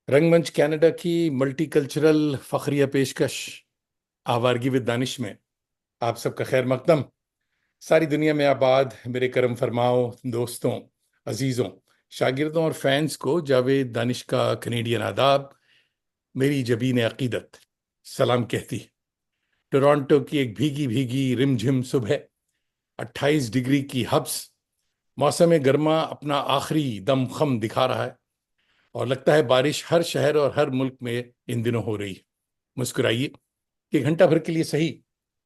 रंगमंच कनाडा की मल्टीकल्चरल फखरिया पेशकश आवारगी विद दानिश में आप सबका खैर मकदम। सारी दुनिया में आबाद मेरे करम फरमाओ दोस्तों, अजीजों, शागिर्दों और फैंस को जावेद दानिश का कनेडियन आदाब। मेरी जबीन अकीदत सलाम कहती है। टोरंटो की एक भीगी भीगी रिमझिम सुबह, 28 डिग्री की हब्स, मौसम गर्मा अपना आखिरी दमखम दिखा रहा है और लगता है बारिश हर शहर और हर मुल्क में इन दिनों हो रही है। मुस्कुराइए कि घंटा भर के लिए सही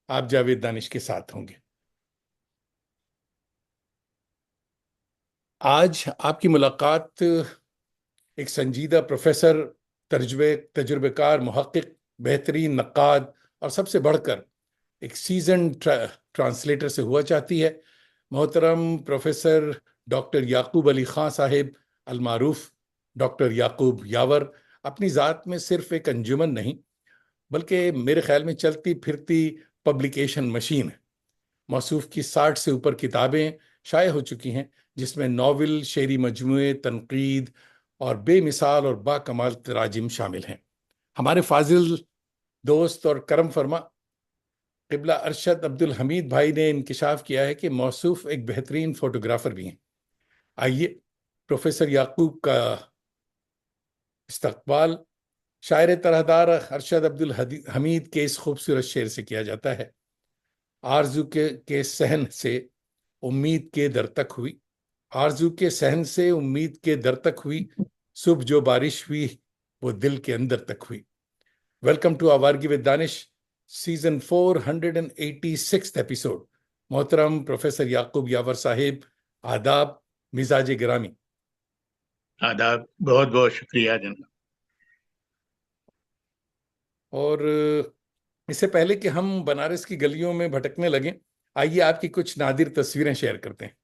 आप जावेद दानिश के साथ होंगे। आज आपकी मुलाकात एक संजीदा प्रोफेसर, तजुर्बेकार मुहक्किक, बेहतरीन नक्काद और सबसे बढ़कर एक सीजन ट्रांसलेटर से हुआ चाहती है। मोहतरम प्रोफेसर डॉक्टर याकूब अली खां साहिब, अलमारूफ डॉक्टर याकूब यावर, अपनी ज़ात में सिर्फ एक अंजुमन नहीं बल्कि मेरे ख्याल में चलती फिरती पब्लिकेशन मशीन है। मौसूफ की 60 से ऊपर किताबें शाये हो चुकी हैं, जिसमें नावल, शेरी मजमूए, तनकीद और बेमिसाल और बाकमाल तराजिम शामिल हैं। हमारे फाजिल दोस्त और करम फरमा क़िबला अरशद अब्दुल हमीद भाई ने इंकिशाफ किया है कि मौसूफ एक बेहतरीन फोटोग्राफर भी हैं। आइए प्रोफेसर याकूब का इस्तकबाल शायर तरहदार अरशद अब्दुल हमीद के इस खूबसूरत शेर से किया जाता है। आरजू के सहन से उम्मीद के दर तक हुई, आरजू के सहन से उम्मीद के दर तक हुई, सुबह जो बारिश हुई वो दिल के अंदर तक हुई। Welcome to Awaargi with Danish, season 486 episode. मोहतरम प्रोफेसर याकूब यावर साहिब, आदाब, मिजाज गिरामी। आदाब, बहुत बहुत शुक्रिया जनाब। और इससे पहले कि हम बनारस की गलियों में भटकने लगें, आइए आपकी कुछ नादिर तस्वीरें शेयर करते हैं।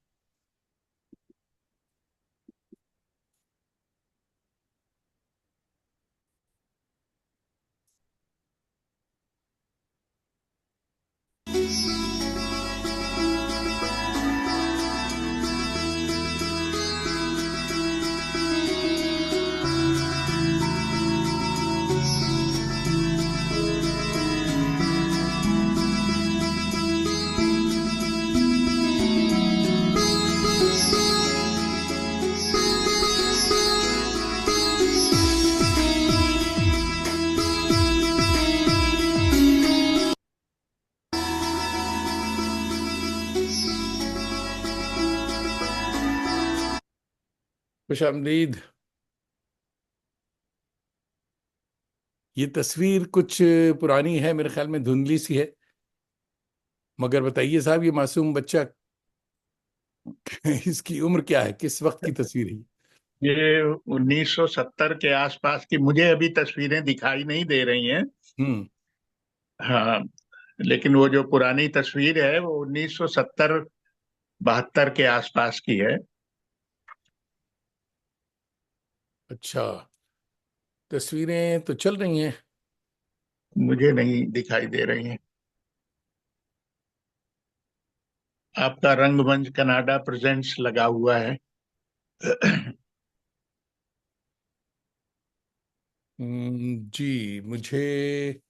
खुश आमदीद। ये तस्वीर कुछ पुरानी है, मेरे ख्याल में धुंधली सी है, मगर बताइए साहब, ये मासूम बच्चा इसकी उम्र क्या है, किस वक्त की तस्वीर है? ये 1970 के आसपास की, मुझे अभी तस्वीरें दिखाई नहीं दे रही हैं। हम्म। हाँ, लेकिन वो जो पुरानी तस्वीर है वो 1970 72 के आसपास की है। अच्छा, तस्वीरें तो चल रही हैं। मुझे नहीं दिखाई दे रही हैं। आपका रंगमंच कनाडा प्रेजेंट्स लगा हुआ है। जी मुझे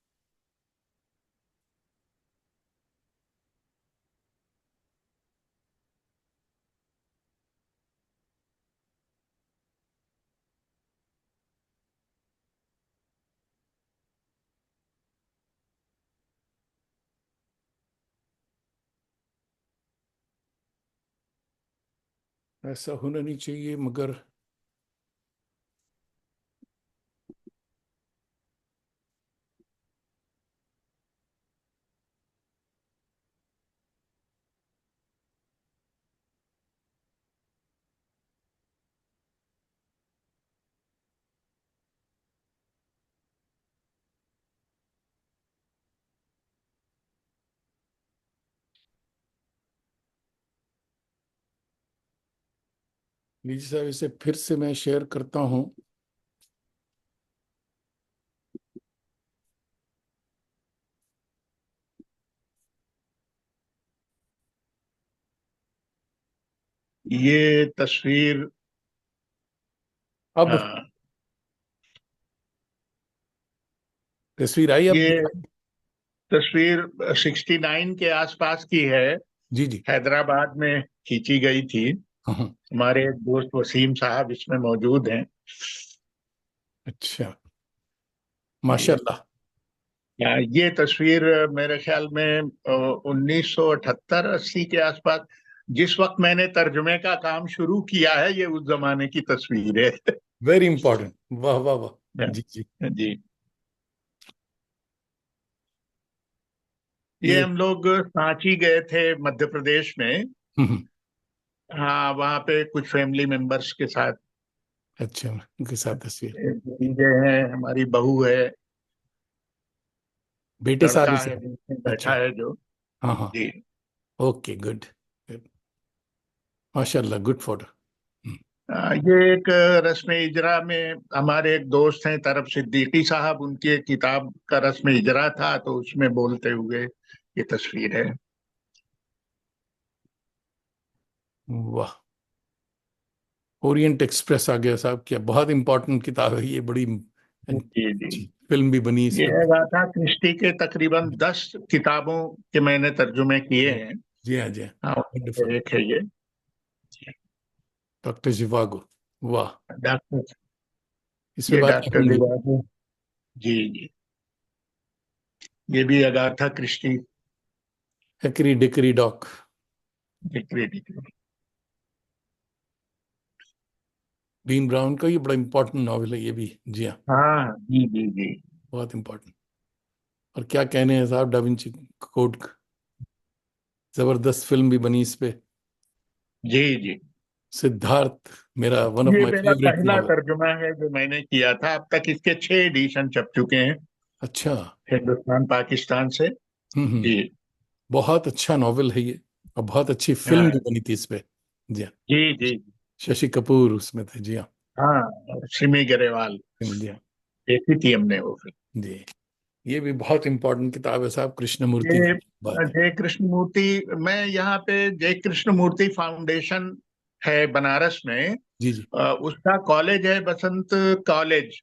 ऐसा होना नहीं चाहिए, मगर लीजिए साहब, इसे फिर से मैं शेयर करता हूँ। ये तस्वीर, अब हाँ, तस्वीर आई अब? ये तस्वीर 69 के आसपास की है। जी जी। हैदराबाद में खींची गई थी। हाँ। हमारे एक दोस्त वसीम साहब इसमें मौजूद हैं। अच्छा, जी। माशाल्लाह। ये तस्वीर मेरे ख्याल में 1978-80 के आसपास, जिस वक्त मैंने तर्जुमे का काम शुरू किया है, ये उस जमाने की तस्वीर है। Very important. वाह वाह वाह। जी जी। जी। ये ये हम लोग सांची गए थे मध्य प्रदेश में। हम्म, हाँ, वहाँ पे कुछ फैमिली मेंबर्स के साथ। अच्छा, उनके साथ तस्वीर। भतीजे हैं, हमारी बहू है, बेटे साथ ही लड़का है साथ। बीच में बैठा अच्छा। है जो। हाँ हाँ। जी। Okay, good. माशाल्लाह, गुड फोटो। ये एक रस्म इजरा में हमारे एक दोस्त हैं तरफ सिद्दीकी साहब, उनकी एक किताब का रस्म इजरा था, तो उसमें बोलते हुए ये तस्वीर है। वाह। ओरिएंट एक्सप्रेस आ गया साहब, क्या बहुत इंपॉर्टेंट किताब है ये, बड़ी जी जी। अच्छी फिल्म भी बनी इस ये पे। अगाथा क्रिस्टी के तकरीबन 10 किताबों के मैंने तर्जुमे किए जी हैं। जी हाँ, जी हाँ। हाँ, उनमें वंडरफुल। से एक है ये। डॉक्टर जिवागो। वाह। डॉक्टर इस पे ये बात डॉक्टर होंगी। दिवाकर। जी जी। ये भी Agatha Christie. Hickory dickory dock. Creative. Dean Brown का ये बड़ा इंपॉर्टेंट नॉवेल है ये भी, जी हाँ। हाँ जी जी जी। बहुत इंपॉर्टेंट। और क्या कहने हैं साहब, डाविंची कोड। जबरदस्त फिल्म भी बनी इस पे। जी जी। सिद्धार्थ, मेरा वन ऑफ ये माय मेरा फेवरेट पहला नॉवेल। तर्जुमा है जो मैंने किया था। अब तक इसके 6 एडिशन छप चुके हैं अच्छा। हिंदुस्तान पाकिस्तान से। हम्म। जी। बहुत अच्छा नॉवेल है ये। और बहुत अच्छी फिल्म भी हाँ बनी थी इस पे। जी हाँ। जी जी। शशि कपूर उसमें थे, जी हाँ। हाँ, और सिमी ग्रेवाल। जी हाँ। देखी थी हमने वो फिल्म। जी। ये भी बहुत इंपॉर्टेंट किताब है साहब, कृष्णमूर्ति ये की बात है। जय कृष्णमूर्ति, मैं यहाँ पे जय कृष्णमूर्ति फाउंडेशन है बनारस में। जी जी। उसका कॉलेज है बसंत कॉलेज।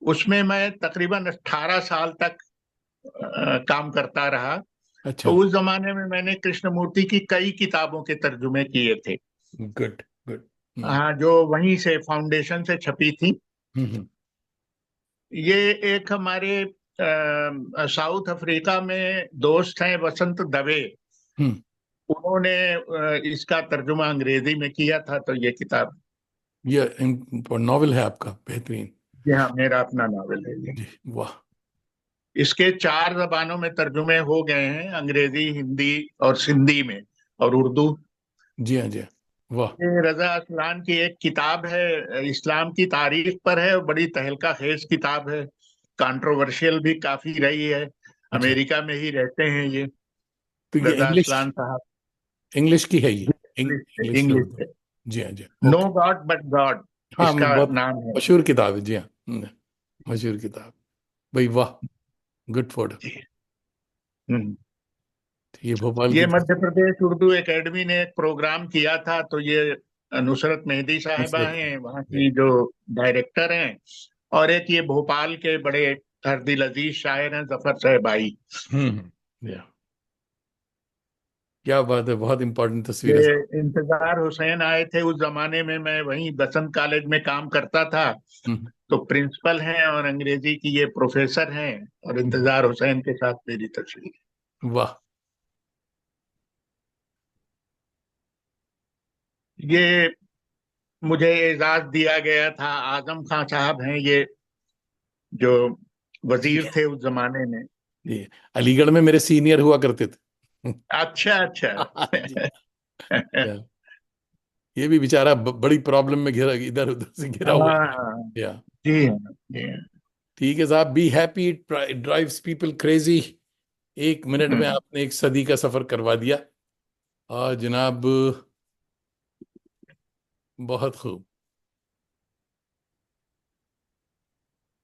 उसमें मैं तकरीबन 18 साल तक काम करता रहा। तो अच्छा। उस जमाने में मैंने कृष्णमूर्ति की कई किताबों के तर्जुमे किए थे। Good good. हम्म हाँ, जो वहीं से फाउंडेशन से छपी थी। हम्म ये एक हमारे साउथ अफ्रीका में दोस्त हैं वसंत दवे। हम्म। उन्होंने इसका तर्जुमा अंग्रेजी में किया था, तो ये किताब। ये नॉवेल है आपका बेहतरीन। ये हाँ, मेरा अपना नावल है ये। जी। वाह। इसके 4 जबानों में तर्जुमे हो गए हैं, अंग्रेजी, हिंदी और सिंधी में, और उर्दू। जी हाँ, जी हाँ। वाह। ये रजा असलान की एक किताब है, इस्लाम की तारीख पर है, और बड़ी तहलका खेज किताब है। कंट्रोवर्शियल भी काफी रही है। अच्छा, अमेरिका में ही रहते हैं ये तो ये रजा इंग्लिश, असलान साहब। इंग्लिश की है ये? इंग्लिश इंग्लिश से इंग्लिश उर्दू। से। जी हाँ, जी no okay. God but God हाँ, इसका बहुत नाम है। मशहूर किताब है, जी हाँ। मशहूर किताब। भाई वाह, गुड फोटो। जी। हम्म। ये भोपाल की ये मध्य प्रदेश उर्दू एकेडमी ने एक प्रोग्राम किया था, तो ये नुसरत मेहदी साहिबा नुसरत। हैं वहाँ जी। की जो डायरेक्टर हैं। और एक ये भोपाल के बड़े हर दिल अजीज शायर हैं, जफर साहबाई। जी हाँ। क्या बात है, बहुत इंपॉर्टेंट तस्वीर है ये साहब। इंतजार हुसैन आए थे उस जमाने में, मैं वहीं बसंत कॉलेज में काम करता था। हम्म तो प्रिंसिपल हैं और अंग्रेजी की ये प्रोफेसर हैं, और हम्म, इंतजार हुसैन के साथ मेरी तस्वीर। वाह। ये मुझे एजाज दिया गया था, आजम खान साहब हैं ये, जो जी वजीर थे उस जमाने में। जी। अलीगढ़ में मेरे सीनियर हुआ करते थे। अच्छा अच्छा। जी। ये भी बेचारा बड़ी प्रॉब्लम में घिरा, इधर उधर से घिरा हुआ है। हाँ। या जी हाँ जी हाँ। ठीक है साहब, be happy, it drives people crazy. 1 minute में हम्म। आपने एक सदी का सफर करवा दिया। और जनाब, बहुत खूब।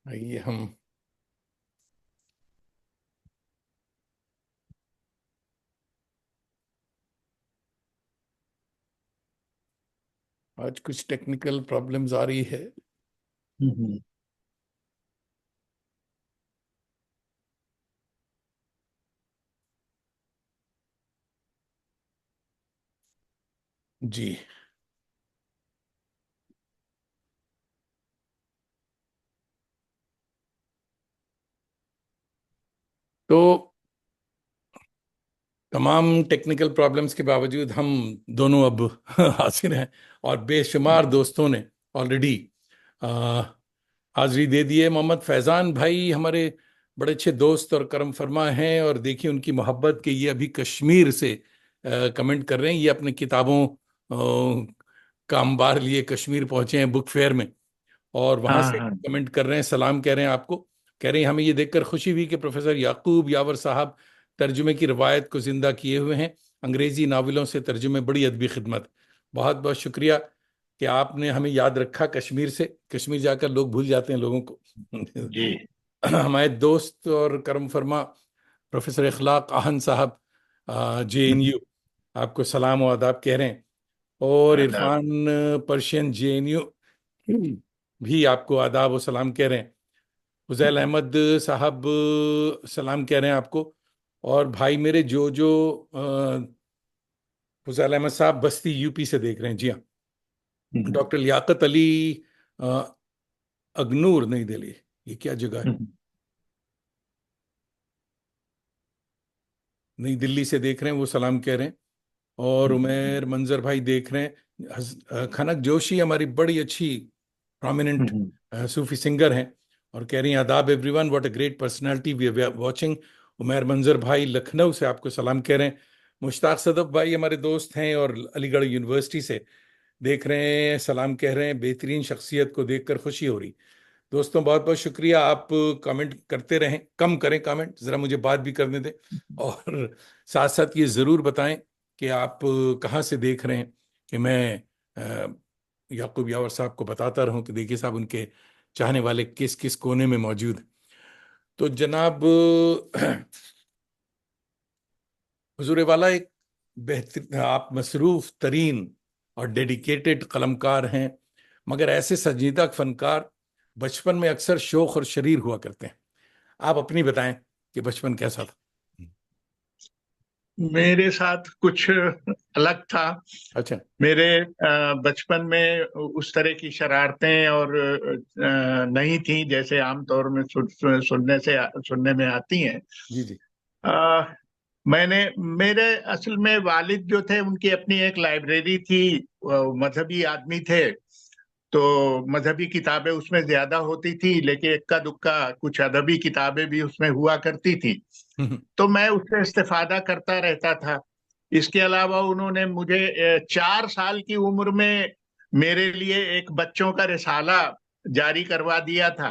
आइए हम आज कुछ टेक्निकल प्रॉब्लम्स आ रही है। हम्म। जी। तो तमाम टेक्निकल प्रॉब्लम्स के बावजूद हम दोनों अब हाजिर हैं, और बेशुमार दोस्तों ने ऑलरेडी हाजिरी दे दी है। मोहम्मद फैज़ान भाई हमारे बड़े अच्छे दोस्त और करम फरमा हैं, और देखिए उनकी मोहब्बत के ये अभी कश्मीर से कमेंट कर रहे हैं। ये अपने किताबों का अंबार लिए कश्मीर पहुंचे हैं बुक फेयर में, और वहां हाँ से हाँ। कमेंट कर रहे हैं, सलाम कह रहे हैं आपको। कह रहे हैं हमें ये देखकर खुशी हुई कि प्रोफेसर याकूब यावर साहब तर्जुमे की रवायत को जिंदा किए हुए हैं। अंग्रेजी नावलों से तर्जुमे बड़ी अदबी खिदमत। बहुत बहुत शुक्रिया कि आपने हमें याद रखा कश्मीर से। कश्मीर जाकर लोग भूल जाते हैं लोगों को। जी। हमारे दोस्त और करम फरमा प्रोफेसर इखलाक आहन साहब, JNU, आपको सलाम और आदाब कह रहे हैं। और आदाब। इरफान पर्शियन, JNU, भी आपको आदाब और सलाम कह रहे हैं। हुजैल अहमद साहब सलाम कह रहे हैं आपको। और भाई मेरे जो हुजैल अहमद साहब बस्ती UP से देख रहे हैं, जी हाँ। हम्म, डॉक्टर लियाकत अली अ, अगनूर, नई दिल्ली, ये क्या जगह है? हम्म, नई दिल्ली से देख रहे हैं, वो सलाम कह रहे हैं। और हम्म, उमेर मंजर भाई देख रहे हैं। खनक जोशी हमारी बड़ी अच्छी प्रोमिनेंट हम्म, सूफी सिंगर हैं, और कह रही हैं आदाब everyone, what a great personality we are watching. Umer Manzar भाई लखनऊ से आपको सलाम कह रहे हैं। मुश्ताक सदफ भाई हमारे दोस्त हैं और अलीगढ़ यूनिवर्सिटी से देख रहे हैं, सलाम कह रहे हैं। बेहतरीन शख्सियत को देखकर खुशी हो रही। दोस्तों बहुत बहुत शुक्रिया, आप कमेंट करते रहें, कम करें कमेंट, ज़रा मुझे बात भी करने दें। और साथ साथ ये ज़रूर बताएं कि आप कहाँ से देख रहे हैं, कि मैं याकूब यावर साहब को बताता रहूं कि देखिए साहब उनके चाहने वाले किस किस कोने में मौजूद हैं। तो जनाब, हुजूर वाला एक बेहतर, आप मसरूफ तरीन और डेडिकेटेड कलमकार हैं, मगर ऐसे संजीदा फनकार बचपन में अक्सर शोख और शरीर हुआ करते हैं। आप अपनी बताएं कि बचपन कैसा था। मेरे साथ कुछ अलग था। अच्छा। मेरे बचपन में उस तरह की शरारतें और नहीं थी जैसे आमतौर में सुनने में आती हैं। जी जी। अ, मैंने मेरे असल में वालिद जो थे उनकी अपनी एक लाइब्रेरी थी। मजहबी आदमी थे, तो मजहबी किताबें उसमें ज्यादा होती थी, लेकिन इक्का दुक्का कुछ अदबी किताबें भी उसमें हुआ करती थी। तो मैं उससे इस्तेफादा करता रहता था। इसके अलावा उन्होंने मुझे 4 साल की उम्र में मेरे लिए एक बच्चों का रिसाला जारी करवा दिया था।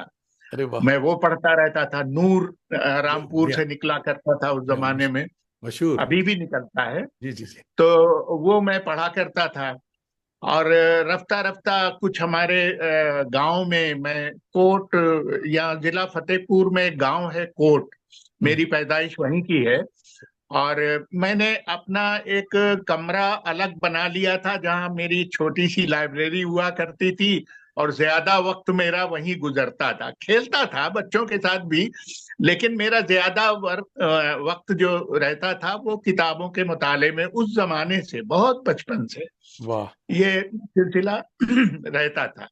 अरे वाह। मैं वो पढ़ता रहता था। नूर रामपुर बढ़िया। से निकला करता था उस जमाने में। मशहूर। अभी भी निकलता है। जी जी जी। तो वो मैं पढ़ा करता था। और रफ्ता रफ्ता कुछ हमारे गांव में, मैं कोट, या जिला फतेहपुर में एक गांव है कोट, हम्म। मेरी पैदाइश वहीं की है। और मैंने अपना एक कमरा अलग बना लिया था जहां मेरी छोटी सी लाइब्रेरी हुआ करती थी, और ज्यादा वक्त मेरा वहीं गुजरता था। खेलता था बच्चों के साथ भी, लेकिन मेरा ज्यादा वक्त जो रहता था वो किताबों के मुताले में, उस जमाने से, बहुत बचपन से वाह। ये सिलसिला रहता था।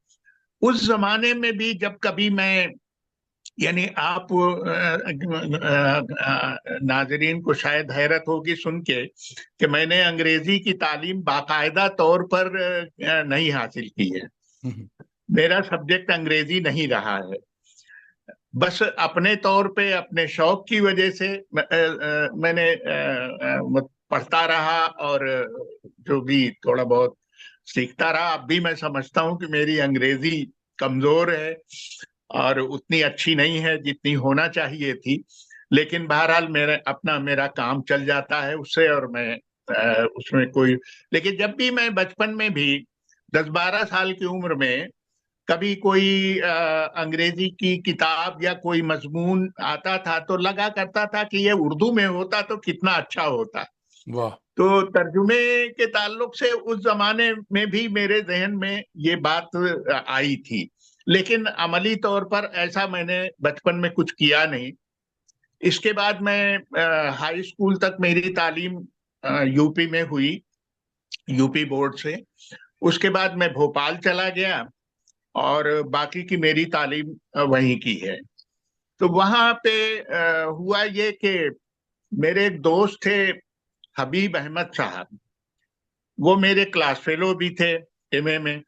उस जमाने में भी जब कभी मैं, यानी आप नाजरीन को शायद हैरत होगी सुन के कि मैंने अंग्रेजी की तालीम बाकायदा तौर पर नहीं हासिल की है। हम्म। मेरा सब्जेक्ट अंग्रेजी नहीं रहा है। बस अपने तौर पे, अपने शौक की वजह से मैंने पढ़ता रहा, और जो भी थोड़ा बहुत सीखता रहा। अब भी मैं समझता हूँ कि मेरी अंग्रेजी कमजोर है और उतनी अच्छी नहीं है जितनी होना चाहिए थी। लेकिन बहरहाल मेरा काम चल जाता है उससे, और मैं उसमें कोई, लेकिन जब भी मैं बचपन में भी 10-12 साल की उम्र में कभी कोई अंग्रेजी की किताब या कोई मजमून आता था तो लगा करता था कि ये उर्दू में होता तो कितना अच्छा होता। वाह। तो तर्जुमे के ताल्लुक से उस जमाने में भी मेरे जहन में ये बात आई थी, लेकिन अमली तौर पर ऐसा मैंने बचपन में कुछ किया नहीं। इसके बाद मैं हाई स्कूल तक मेरी तालीम UP में हुई। यूपी बोर्ड से। उसके बाद मैं भोपाल चला गया और बाकी की मेरी तालीम वहीं की है। तो वहां पे हुआ ये कि मेरे एक दोस्त थे, हबीब अहमद साहब। वो मेरे क्लास फेलो भी थे एमए में।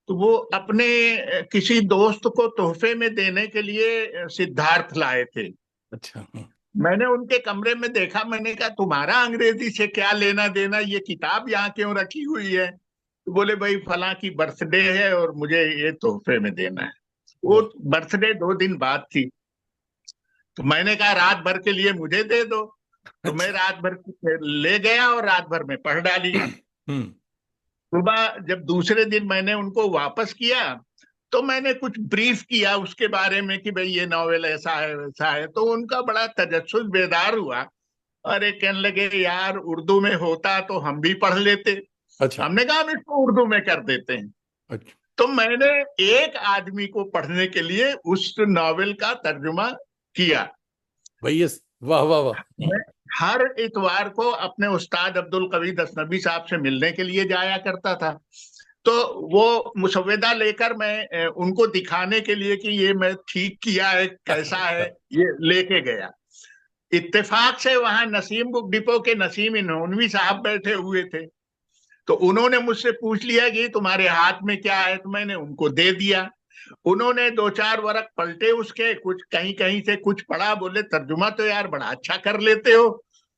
तो वो अपने किसी दोस्त को तोहफे में देने के लिए सिद्धार्थ लाए थे। अच्छा। मैंने उनके कमरे में देखा, मैंने कहा तुम्हारा अंग्रेजी से क्या लेना देना, ये किताब यहाँ क्यों रखी हुई है? तो बोले भाई फलां की बर्थडे है और मुझे ये तोहफे में देना है। वो वाह। बर्थडे 2 दिन बाद थी। तो मैंने कहा रात भर के लिए मुझे दे दो। तो मैं अच्छा। रात भर ले गया और रात भर में पढ़ डाली। हम्म। सुबह जब दूसरे दिन मैंने उनको वापस किया, तो मैंने कुछ ब्रीफ किया उसके बारे में कि भाई ये नॉवेल ऐसा है वैसा है। तो उनका बड़ा तजस्सुस बेदार हुआ। अरे कहने लगे यार उर्दू में होता तो हम भी पढ़ लेते। अच्छा। हमने कहा हम इसको उर्दू में कर देते हैं। अच्छा। तो मैंने एक आदमी को पढ़ने के लिए उस नॉवेल का तर्जुमा किया। भैया, वाह वाह वाह। मैं हर इतवार को अपने उस्ताद अब्दुल कवी दस्तनबी साहब से मिलने के लिए जाया करता था। तो वो मुसव्वदा लेकर मैं उनको दिखाने के लिए कि ये मैं ठीक किया है कैसा है, ये लेके गया। इत्तेफाक से वहां नसीम बुक डिपो के नसीम इन्होनवी साहब बैठे हुए थे। तो उन्होंने मुझसे पूछ लिया कि तुम्हारे हाथ में क्या है, तो मैंने उनको दे दिया। उन्होंने 2-4 वर्क पलटे उसके, कुछ कहीं कहीं से कुछ पढ़ा, बोले तर्जुमा तो यार बड़ा अच्छा कर लेते हो,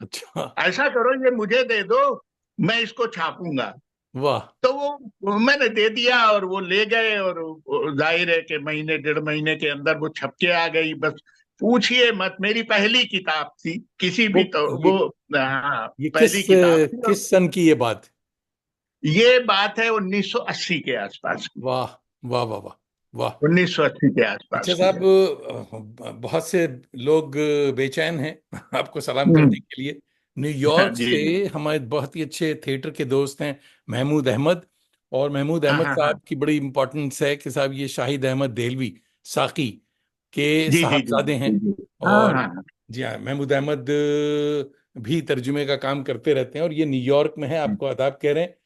अच्छा। ऐसा करो ये मुझे दे दो, मैं इसको छापूंगा। वाह। तो वो मैंने दे दिया और वो ले गए, और जाहिर है कि महीने 1.5 महीने के अंदर वो छप के आ गई। बस पूछिए मत, मेरी पहली किताब थी किसी वो भी, तो ये वो हाँ ये पहली किताब थी। और किस सन की ये बात? ये बात है 1980 के आसपास की। वाह वाह वाह वाह। वाह। 1980 के अच्छा आसपास की साहब, है। बहुत से लोग बेचैन हैं आपको सलाम हम्म। करने के लिए। न्यूयॉर्क जी से जी। हमारे बहुत ही अच्छे थिएटर के दोस्त हैं महमूद अहमद। और महमूद हाँ अहमद हाँ हाँ। साहब की बड़ी इंपॉर्टेंस है कि साहब ये शाहिद अहमद देहलवी साकी के जी जी जी साहबजादे हैं। जी जी। हाँ और हाँ हाँ। जी हाँ, महमूद अहमद भी तर्जुमे का काम करते रहते हैं और ये न्यूयॉर्क में है, आपको आदाब कह रहे हैं।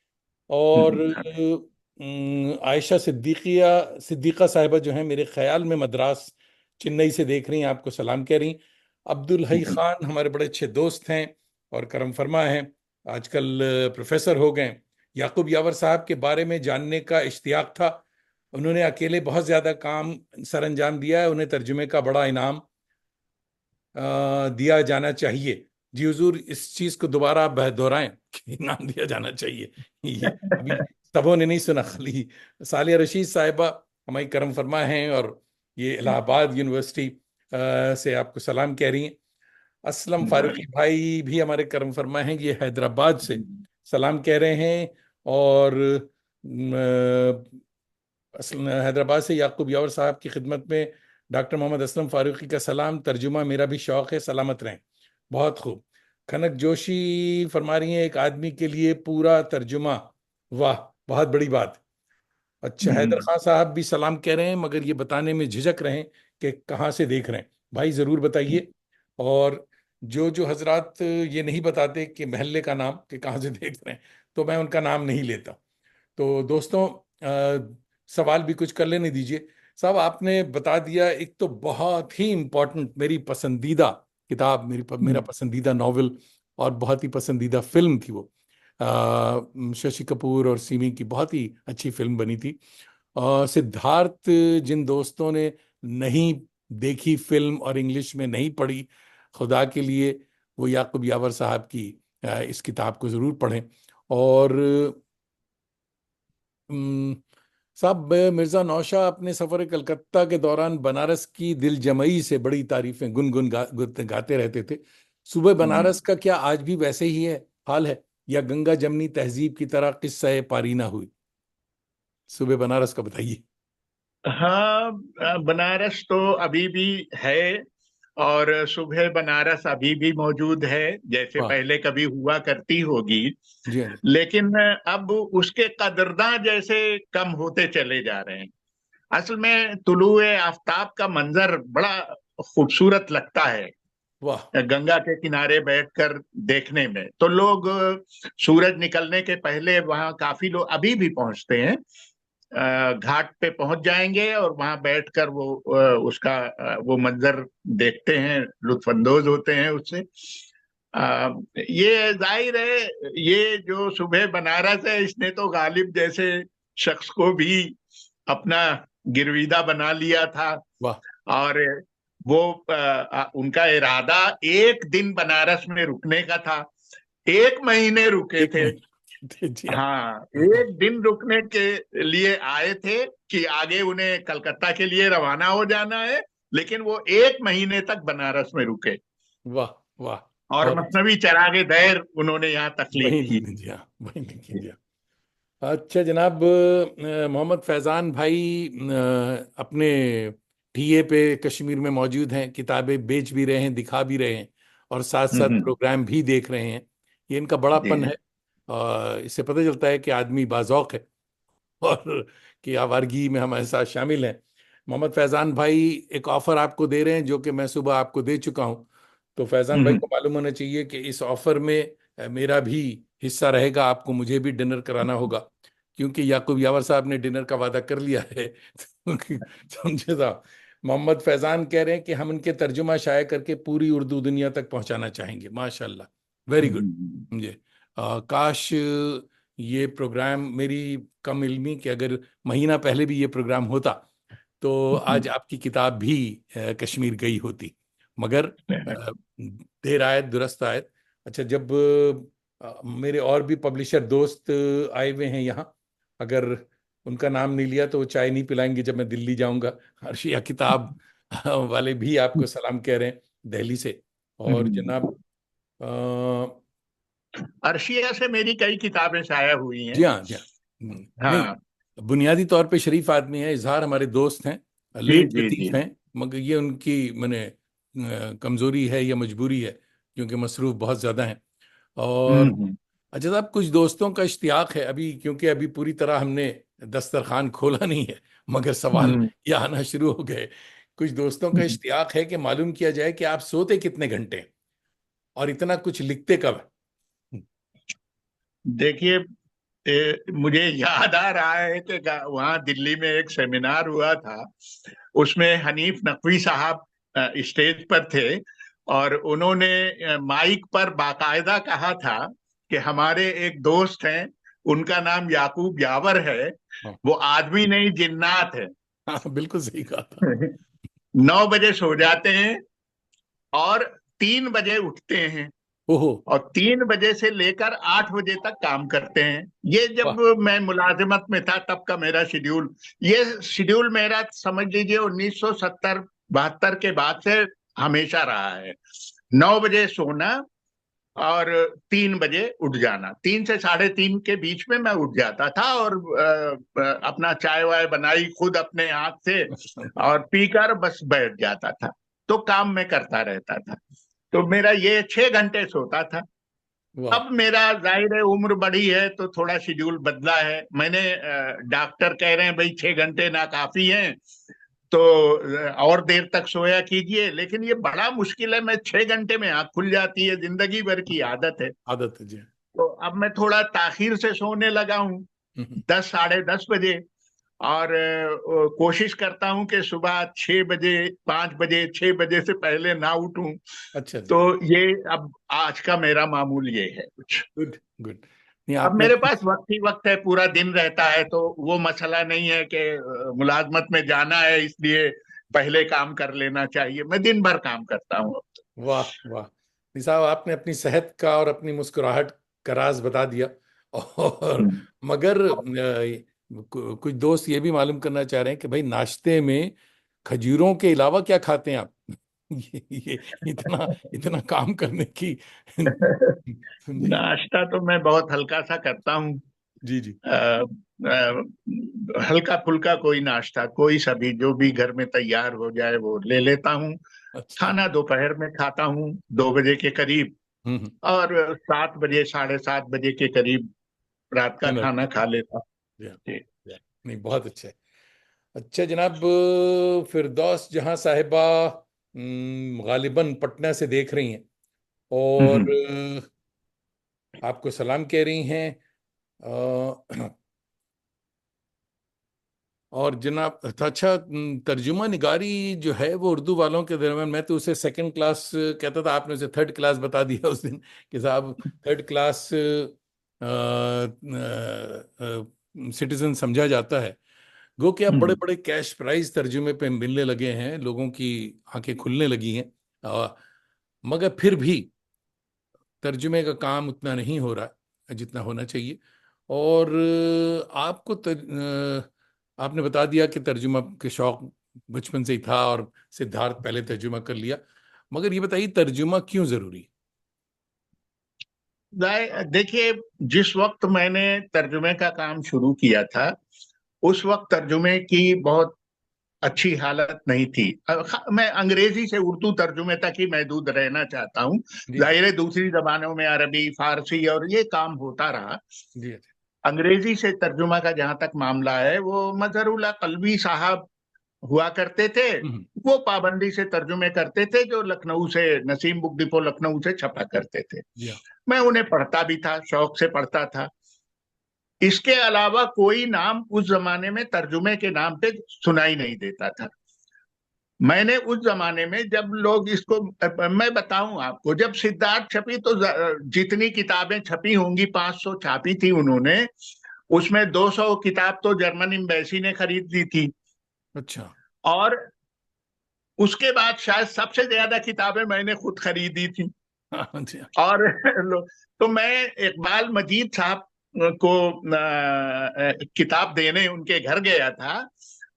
और आयशा सिद्दीका साहिबा जो है मेरे ख्याल में मद्रास चेन्नई से देख रही हैं, आपको सलाम कह रही हैं। अब्दुल हई खान हमारे बड़े अच्छे दोस्त हैं और करम फरमा हैं, आजकल प्रोफेसर हो गए। याकूब यावर साहब के बारे में जानने का इश्तियाक था। उन्होंने अकेले बहुत ज़्यादा काम सर अंजाम दिया है, उन्हें तर्जुमे का बड़ा इनाम दिया जाना चाहिए। जी हुजूर, इस चीज को दोबारा आप दोहराएं कि नाम दिया जाना चाहिए। ये अभी सबों ने नहीं सुना, खाली सालिया रशीद साहिबा हमारी करम फरमा हैं और ये इलाहाबाद यूनिवर्सिटी से आपको सलाम कह रही हैं। असलम फारूकी भाई भी हमारे करम फरमा हैं, ये हैदराबाद से सलाम कह रहे हैं। और असल हैदराबाद से याकूब यावर साहब की खिदमत में डॉक्टर मोहम्मद असलम फारूकी का सलाम, तर्जुमा मेरा भी शौक है, सलामत रहें। बहुत खूब। कनक जोशी फरमा रही हैं एक आदमी के लिए पूरा तर्जुमा, वाह, बहुत बड़ी बात। अच्छा, हैदर खान साहब भी सलाम कह रहे हैं मगर ये बताने में झिझक रहे हैं कि कहाँ से देख रहे हैं। भाई ज़रूर बताइए। और जो जो हजरात ये नहीं बताते कि महल्ले का नाम कि कहाँ से देख रहे हैं, तो मैं उनका नाम नहीं लेता। तो दोस्तों, सवाल भी कुछ कर लेने दीजिए। साहब, आपने बता दिया एक तो बहुत ही इम्पोर्टेंट, मेरी पसंदीदा किताब, मेरा पसंदीदा नॉवल और बहुत ही पसंदीदा फिल्म थी वो। शशि कपूर और सिमी की बहुत ही अच्छी फिल्म बनी थी। सिद्धार्थ, जिन दोस्तों ने नहीं देखी फिल्म और इंग्लिश में नहीं पढ़ी, खुदा के लिए वो याकूब यावर साहब की इस किताब को ज़रूर पढ़ें। और अम, साहब, मिर्ज़ा नौशा अपने सफ़र कलकत्ता के दौरान बनारस की दिल जमई से बड़ी तारीफें गाते रहते थे। सुबह बनारस का क्या आज भी वैसे ही है हाल है, या गंगा जमनी तहजीब की तरह किस्सा पारी ना हुई? सुबह बनारस का बताइए। हाँ, बनारस तो अभी भी है, और सुबह बनारस अभी भी मौजूद है, जैसे वाह। पहले कभी हुआ करती होगी। जी हाँ। लेकिन अब उसके कदरदां जैसे कम होते चले जा रहे हैं। असल में तुलुए आफताब का मंजर बड़ा खूबसूरत लगता है। वाह। गंगा के किनारे बैठकर देखने में। तो लोग सूरज निकलने के पहले वहां काफी लोग अभी भी पहुंचते हैं, घाट पे पहुंच जाएंगे और वहां बैठकर उसका वो मंजर देखते हैं, लुत्फानंदोज होते हैं उससे। ये जाहिर है, ये जो सुबह बनारस है, इसने तो गालिब जैसे शख्स को भी अपना गिरविदा बना लिया था। वाह। और वो उनका इरादा एक दिन बनारस में रुकने का था, 1 महीने रुके एक थे। महीने जी हाँ। हाँ, 1 दिन रुकने के लिए आए थे कि आगे उन्हें कलकत्ता के लिए रवाना हो जाना है, लेकिन वो 1 महीने तक बनारस में रुके वाह वाह। और बहुत अच्छा। मसनवी चरागे दैर उन्होंने यहाँ तख्लीक वही की। लिख दिया, वही लिख दिया। अच्छा जनाब, मोहम्मद फैज़ान भाई अपने टीए पे कश्मीर में मौजूद हैं, किताबें बेच भी रहे हैं, दिखा भी रहे हैं, और साथ साथ हम्म। प्रोग्राम भी देख रहे हैं। ये इनका जी बड़ापन जी। है। इससे पता चलता है कि आदमी बाज़ौक़ है और कि आवारगी में हमारे साथ शामिल हैं। मोहम्मद फैज़ान भाई एक ऑफ़र आपको दे रहे हैं जो कि मैं सुबह आपको दे चुका हूँ। तो फैज़ान भाई हम्म। को मालूम होना चाहिए कि इस ऑफ़र में मेरा भी हिस्सा रहेगा। आपको मुझे भी डिनर कराना होगा, क्योंकि याकूब यावर साहब ने डिनर का वादा कर लिया है। समझे साहब। मोहम्मद फैज़ान कह रहे हैं कि हम इनके तर्जुमा शाये करके पूरी उर्दू दुनिया तक पहुंचाना चाहेंगे। माशाल्लाह, वेरी गुड। हम्म। मुझे काश ये प्रोग्राम, मेरी कम इल्मी कि अगर महीना पहले भी ये प्रोग्राम होता तो आज आपकी किताब भी कश्मीर गई होती। मगर देर आयत दुरुस्त आयत। अच्छा, जब मेरे और भी पब्लिशर दोस्त आए हुए हैं यहाँ, अगर उनका नाम नहीं लिया तो वो चाय नहीं पिलाएंगे जब मैं दिल्ली जाऊंगा। अर्शिया किताब वाले भी आपको सलाम कह रहे हैं दिल्ली से। और जनाब अर्शिया से मेरी कई किताबें शाया हुई जी हैं। हाँ, जी हाँ। नहीं, हाँ। बुनियादी तौर पे शरीफ आदमी है, इजहार हमारे दोस्त हैं, जी लेट जी जी। लतीफ़ हैं, मगर ये उनकी मैंने कमजोरी है या मजबूरी है, क्योंकि मसरूफ बहुत ज़्यादा हैं। और हम्म। अच्छा साहब, कुछ दोस्तों का इश्तियाक है अभी, क्योंकि अभी पूरी तरह हमने दस्तरखान खोला नहीं है, मगर सवाल हम्म। ये आना शुरू हो गए। कुछ दोस्तों का इश्तियाक है कि मालूम किया जाए कि आप सोते कितने घंटे हैं और इतना कुछ लिखते कब हैं? देखिए, मुझे याद आ रहा है कि वहाँ दिल्ली में एक सेमिनार हुआ था, उसमें हनीफ नकवी साहब स्टेज पर थे और उन्होंने माइक पर बाकायदा कहा था कि हमारे एक दोस्त हैं, उनका नाम याकूब यावर है, हाँ वो आदमी नहीं जिन्नात है। हाँ, बिल्कुल सही कहा था। 9 बजे सो जाते हैं और 3 बजे उठते हैं ओहो। और 3 बजे से लेकर 8 बजे तक काम करते हैं। ये वाह। जब मैं मुलाजिमत में था तब का मेरा शेड्यूल, ये शेड्यूल मेरा समझ लीजिए 1970-72 के बाद से हमेशा रहा है। 9 बजे सोना और 3 बजे उठ जाना, 3 से 3:30 के बीच में मैं उठ जाता था और अपना चाय वाय बनाई खुद अपने हाथ से और पीकर बस बैठ जाता था, तो काम में करता रहता था। तो मेरा ये 6 घंटे सोता था। वाह। अब मेरा जाहिर है उम्र बढ़ी है तो थोड़ा शेड्यूल बदला है मैंने। डॉक्टर कह रहे हैं भाई 6 घंटे ना काफी हैं, तो और देर तक सोया कीजिए, लेकिन ये बड़ा मुश्किल है। मैं 6 घंटे में आंख खुल जाती है, जिंदगी भर की आदत है। आदत है जी। तो अब मैं थोड़ा ताखिर से सोने लगा हूँ, हम्म। 10 साढ़े 10 बजे। और कोशिश करता हूँ कि सुबह 6 बजे, 5 बजे, 6 बजे से पहले ना उठूं। अच्छा जी। तो ये अब आज का मेरा मामूल ये है कुछ। Good good. नहीं, अब आपने मेरे अपनी पास वक्त ही वक्त है, पूरा दिन रहता है, तो वो मसला नहीं है कि मुलाजमत में जाना है इसलिए पहले काम कर लेना चाहिए। मैं दिन भर काम करता हूँ। वाह वाह। नहीं साहब, आपने अपनी सेहत का और अपनी मुस्कुराहट का राज बता दिया। और हम्म। मगर कुछ दोस्त ये भी मालूम करना चाह रहे हैं कि भाई नाश्ते में खजूरों के अलावा क्या खाते हैं आप? ये इतना इतना काम करने की जी नाश्ता तो मैं बहुत हल्का सा करता हूँ। जी जी। हल्का फुल्का कोई नाश्ता, कोई सभी जो भी घर में तैयार हो जाए वो ले लेता हूँ। अच्छा। खाना दोपहर में खाता हूँ 2 बजे के करीब, हम्म। और 7 बजे, 7:30 बजे के करीब रात का डिनर खाना करते खा हैं। लेता जी, हूँ। जी। नहीं, बहुत अच्छा है। अच्छा जनाब, फिरदौस जहां साहिबा गालिबन पटना से देख रही हैं और हम्म, आपको सलाम कह रही हैं। अ, और जनाब अच्छा, तर्जुमा निगारी जो है वो उर्दू वालों के दरमियान, मैं तो उसे सेकंड क्लास कहता था, आपने उसे थर्ड क्लास बता दिया उस दिन कि साहब थर्ड क्लास सिटीजन समझा जाता है। गो कि अब बड़े हम्म। बड़े कैश प्राइज तर्जुमे पे मिलने लगे हैं, लोगों की आंखें खुलने लगी हैं। मगर फिर भी तर्जुमे का काम उतना नहीं हो रहा है जितना होना चाहिए। और आपने बता दिया कि तर्जुमा के शौक बचपन से ही था और सिद्धार्थ पहले तर्जुमा कर लिया। मगर ये बताइए तर्जुमा क्यों जरूरी है? देखिए, जिस वक्त मैंने तर्जुमे का काम शुरू किया था, उस वक्त तर्जुमे की बहुत अच्छी हालत नहीं थी। मैं अंग्रेजी से उर्दू तर्जुमे तक ही महदूद रहना चाहता हूँ। जी जी। जाहिर है दूसरी जबानों में अरबी, फारसी और ये काम होता रहा। जी अच्छा। अंग्रेजी से तर्जुमा का जहां तक मामला है, वो मजहरुल्लाह कल्बी साहब हुआ करते थे। हम्म। वो पाबंदी से तर्जुमे करते थे, जो लखनऊ से, नसीम बुक डिपो लखनऊ से छपा करते थे। जी हाँ। मैं उन्हें पढ़ता भी था, शौक से पढ़ता था। इसके अलावा कोई नाम उस जमाने में तर्जुमे के नाम पे सुनाई नहीं देता था। मैंने उस जमाने में, जब लोग इसको, मैं बताऊं आपको, जब सिद्धार्थ छपी तो जितनी किताबें छपी होंगी, 500 छापी थी उन्होंने, उसमें 200 किताब तो जर्मन एम्बेसी ने खरीद ली थी। अच्छा। और उसके बाद शायद सबसे ज्यादा किताबें मैंने खुद खरीदी थी। हाँ जी हाँ। और तो मैं इकबाल मजीद साहब को किताब देने उनके घर गया था।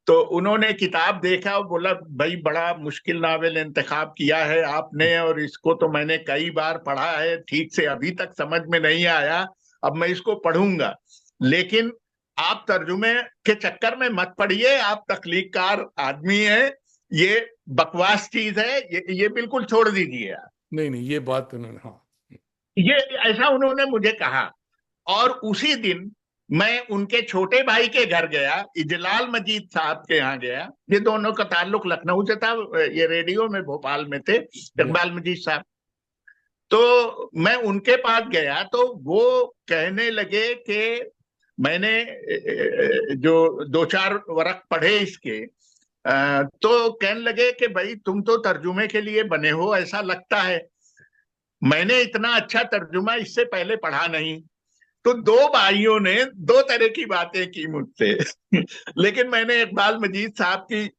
तो उन्होंने किताब देखा और बोला, भाई बड़ा मुश्किल नावल इंतखाब किया है आपने, और इसको तो मैंने कई बार पढ़ा है, ठीक से अभी तक समझ में नहीं आया। अब मैं इसको पढ़ूंगा, लेकिन आप तर्जुमे के चक्कर में मत पड़िए, आप तख्लीककार आदमी हैं, ये बकवास चीज है, ये बिल्कुल छोड़ दीजिए आप। नहीं नहीं, ये बात उन्होंने, हाँ। ये ऐसा उन्होंने मुझे कहा। और उसी दिन मैं उनके छोटे भाई के घर गया, इजलाल मजीद साहब के यहाँ गया। ये दोनों का ताल्लुक लखनऊ से था, ये रेडियो में भोपाल में थे, जी हाँ। इकबाल मजीद साहब। तो मैं उनके पास गया तो वो कहने लगे कि मैंने जो दो चार वरक पढ़े इसके, तो कहने लगे कि भाई तुम तो तर्जुमे के लिए बने हो ऐसा लगता है, मैंने इतना अच्छा तर्जुमा इससे पहले पढ़ा नहीं। तो दो भाइयों ने दो तरह की बातें की मुझसे। लेकिन मैंने इकबाल मजीद साहब की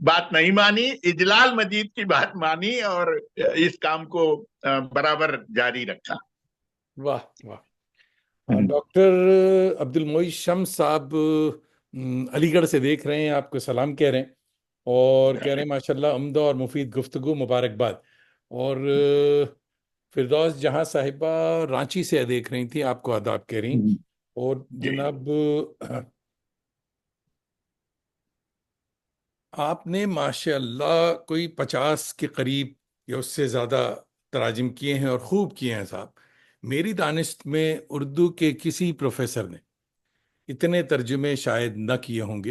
बात नहीं मानी, इजलाल मजीद की बात मानी, और इस काम को बराबर जारी रखा। वाह वाह। डॉक्टर अब्दुल मोइज शम्स साहब अलीगढ़ से देख रहे हैं, आपको सलाम कह रहे हैं और कह रहे हैं माशाल्लाह उम्दा और मुफीद गुफ्तगू, मुबारकबाद। और फिरदौस जहां साहिबा रांची से देख रही थी, आपको आदाब कह रही। और जी। जनाब आपने माशाल्लाह कोई 50 के करीब या उससे ज़्यादा तराजिम किए हैं और खूब किए हैं साहब। मेरी दानिश में उर्दू के किसी प्रोफेसर ने इतने तर्जुमे शायद न किए होंगे।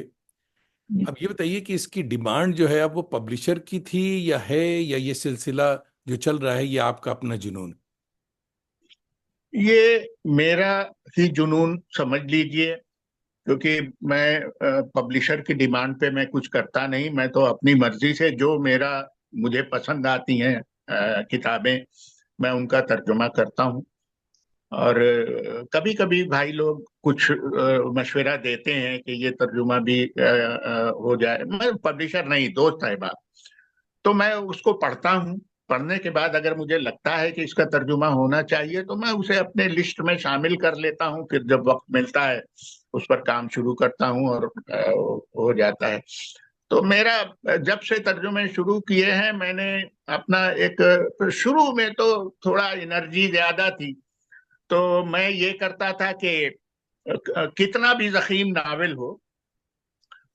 अब ये बताइए कि इसकी डिमांड जो है अब वो पब्लिशर की थी या है, या ये सिलसिला जो चल रहा है ये आपका अपना जुनून? ये मेरा ही जुनून समझ लीजिए, क्योंकि मैं पब्लिशर की डिमांड पे मैं कुछ करता नहीं। मैं तो अपनी मर्जी से, जो मेरा मुझे पसंद आती हैं किताबें, मैं उनका तर्जुमा करता हूँ। और कभी कभी भाई लोग कुछ मशवरा देते हैं कि ये तर्जुमा भी हो जाए। मैं पब्लिशर नहीं, दोस्त है बात। तो मैं उसको पढ़ता हूँ। पढ़ने के बाद अगर मुझे लगता है कि इसका तर्जुमा होना चाहिए, तो मैं उसे अपने लिस्ट में शामिल कर लेता हूँ। फिर जब वक्त मिलता है उस पर काम शुरू करता हूँ, और हो जाता है। तो मेरा, जब से तर्जुमे शुरू किए हैं मैंने अपना एक, शुरू में तो थोड़ा एनर्जी ज्यादा थी, तो मैं ये करता था कि कितना भी जखीम नावल हो,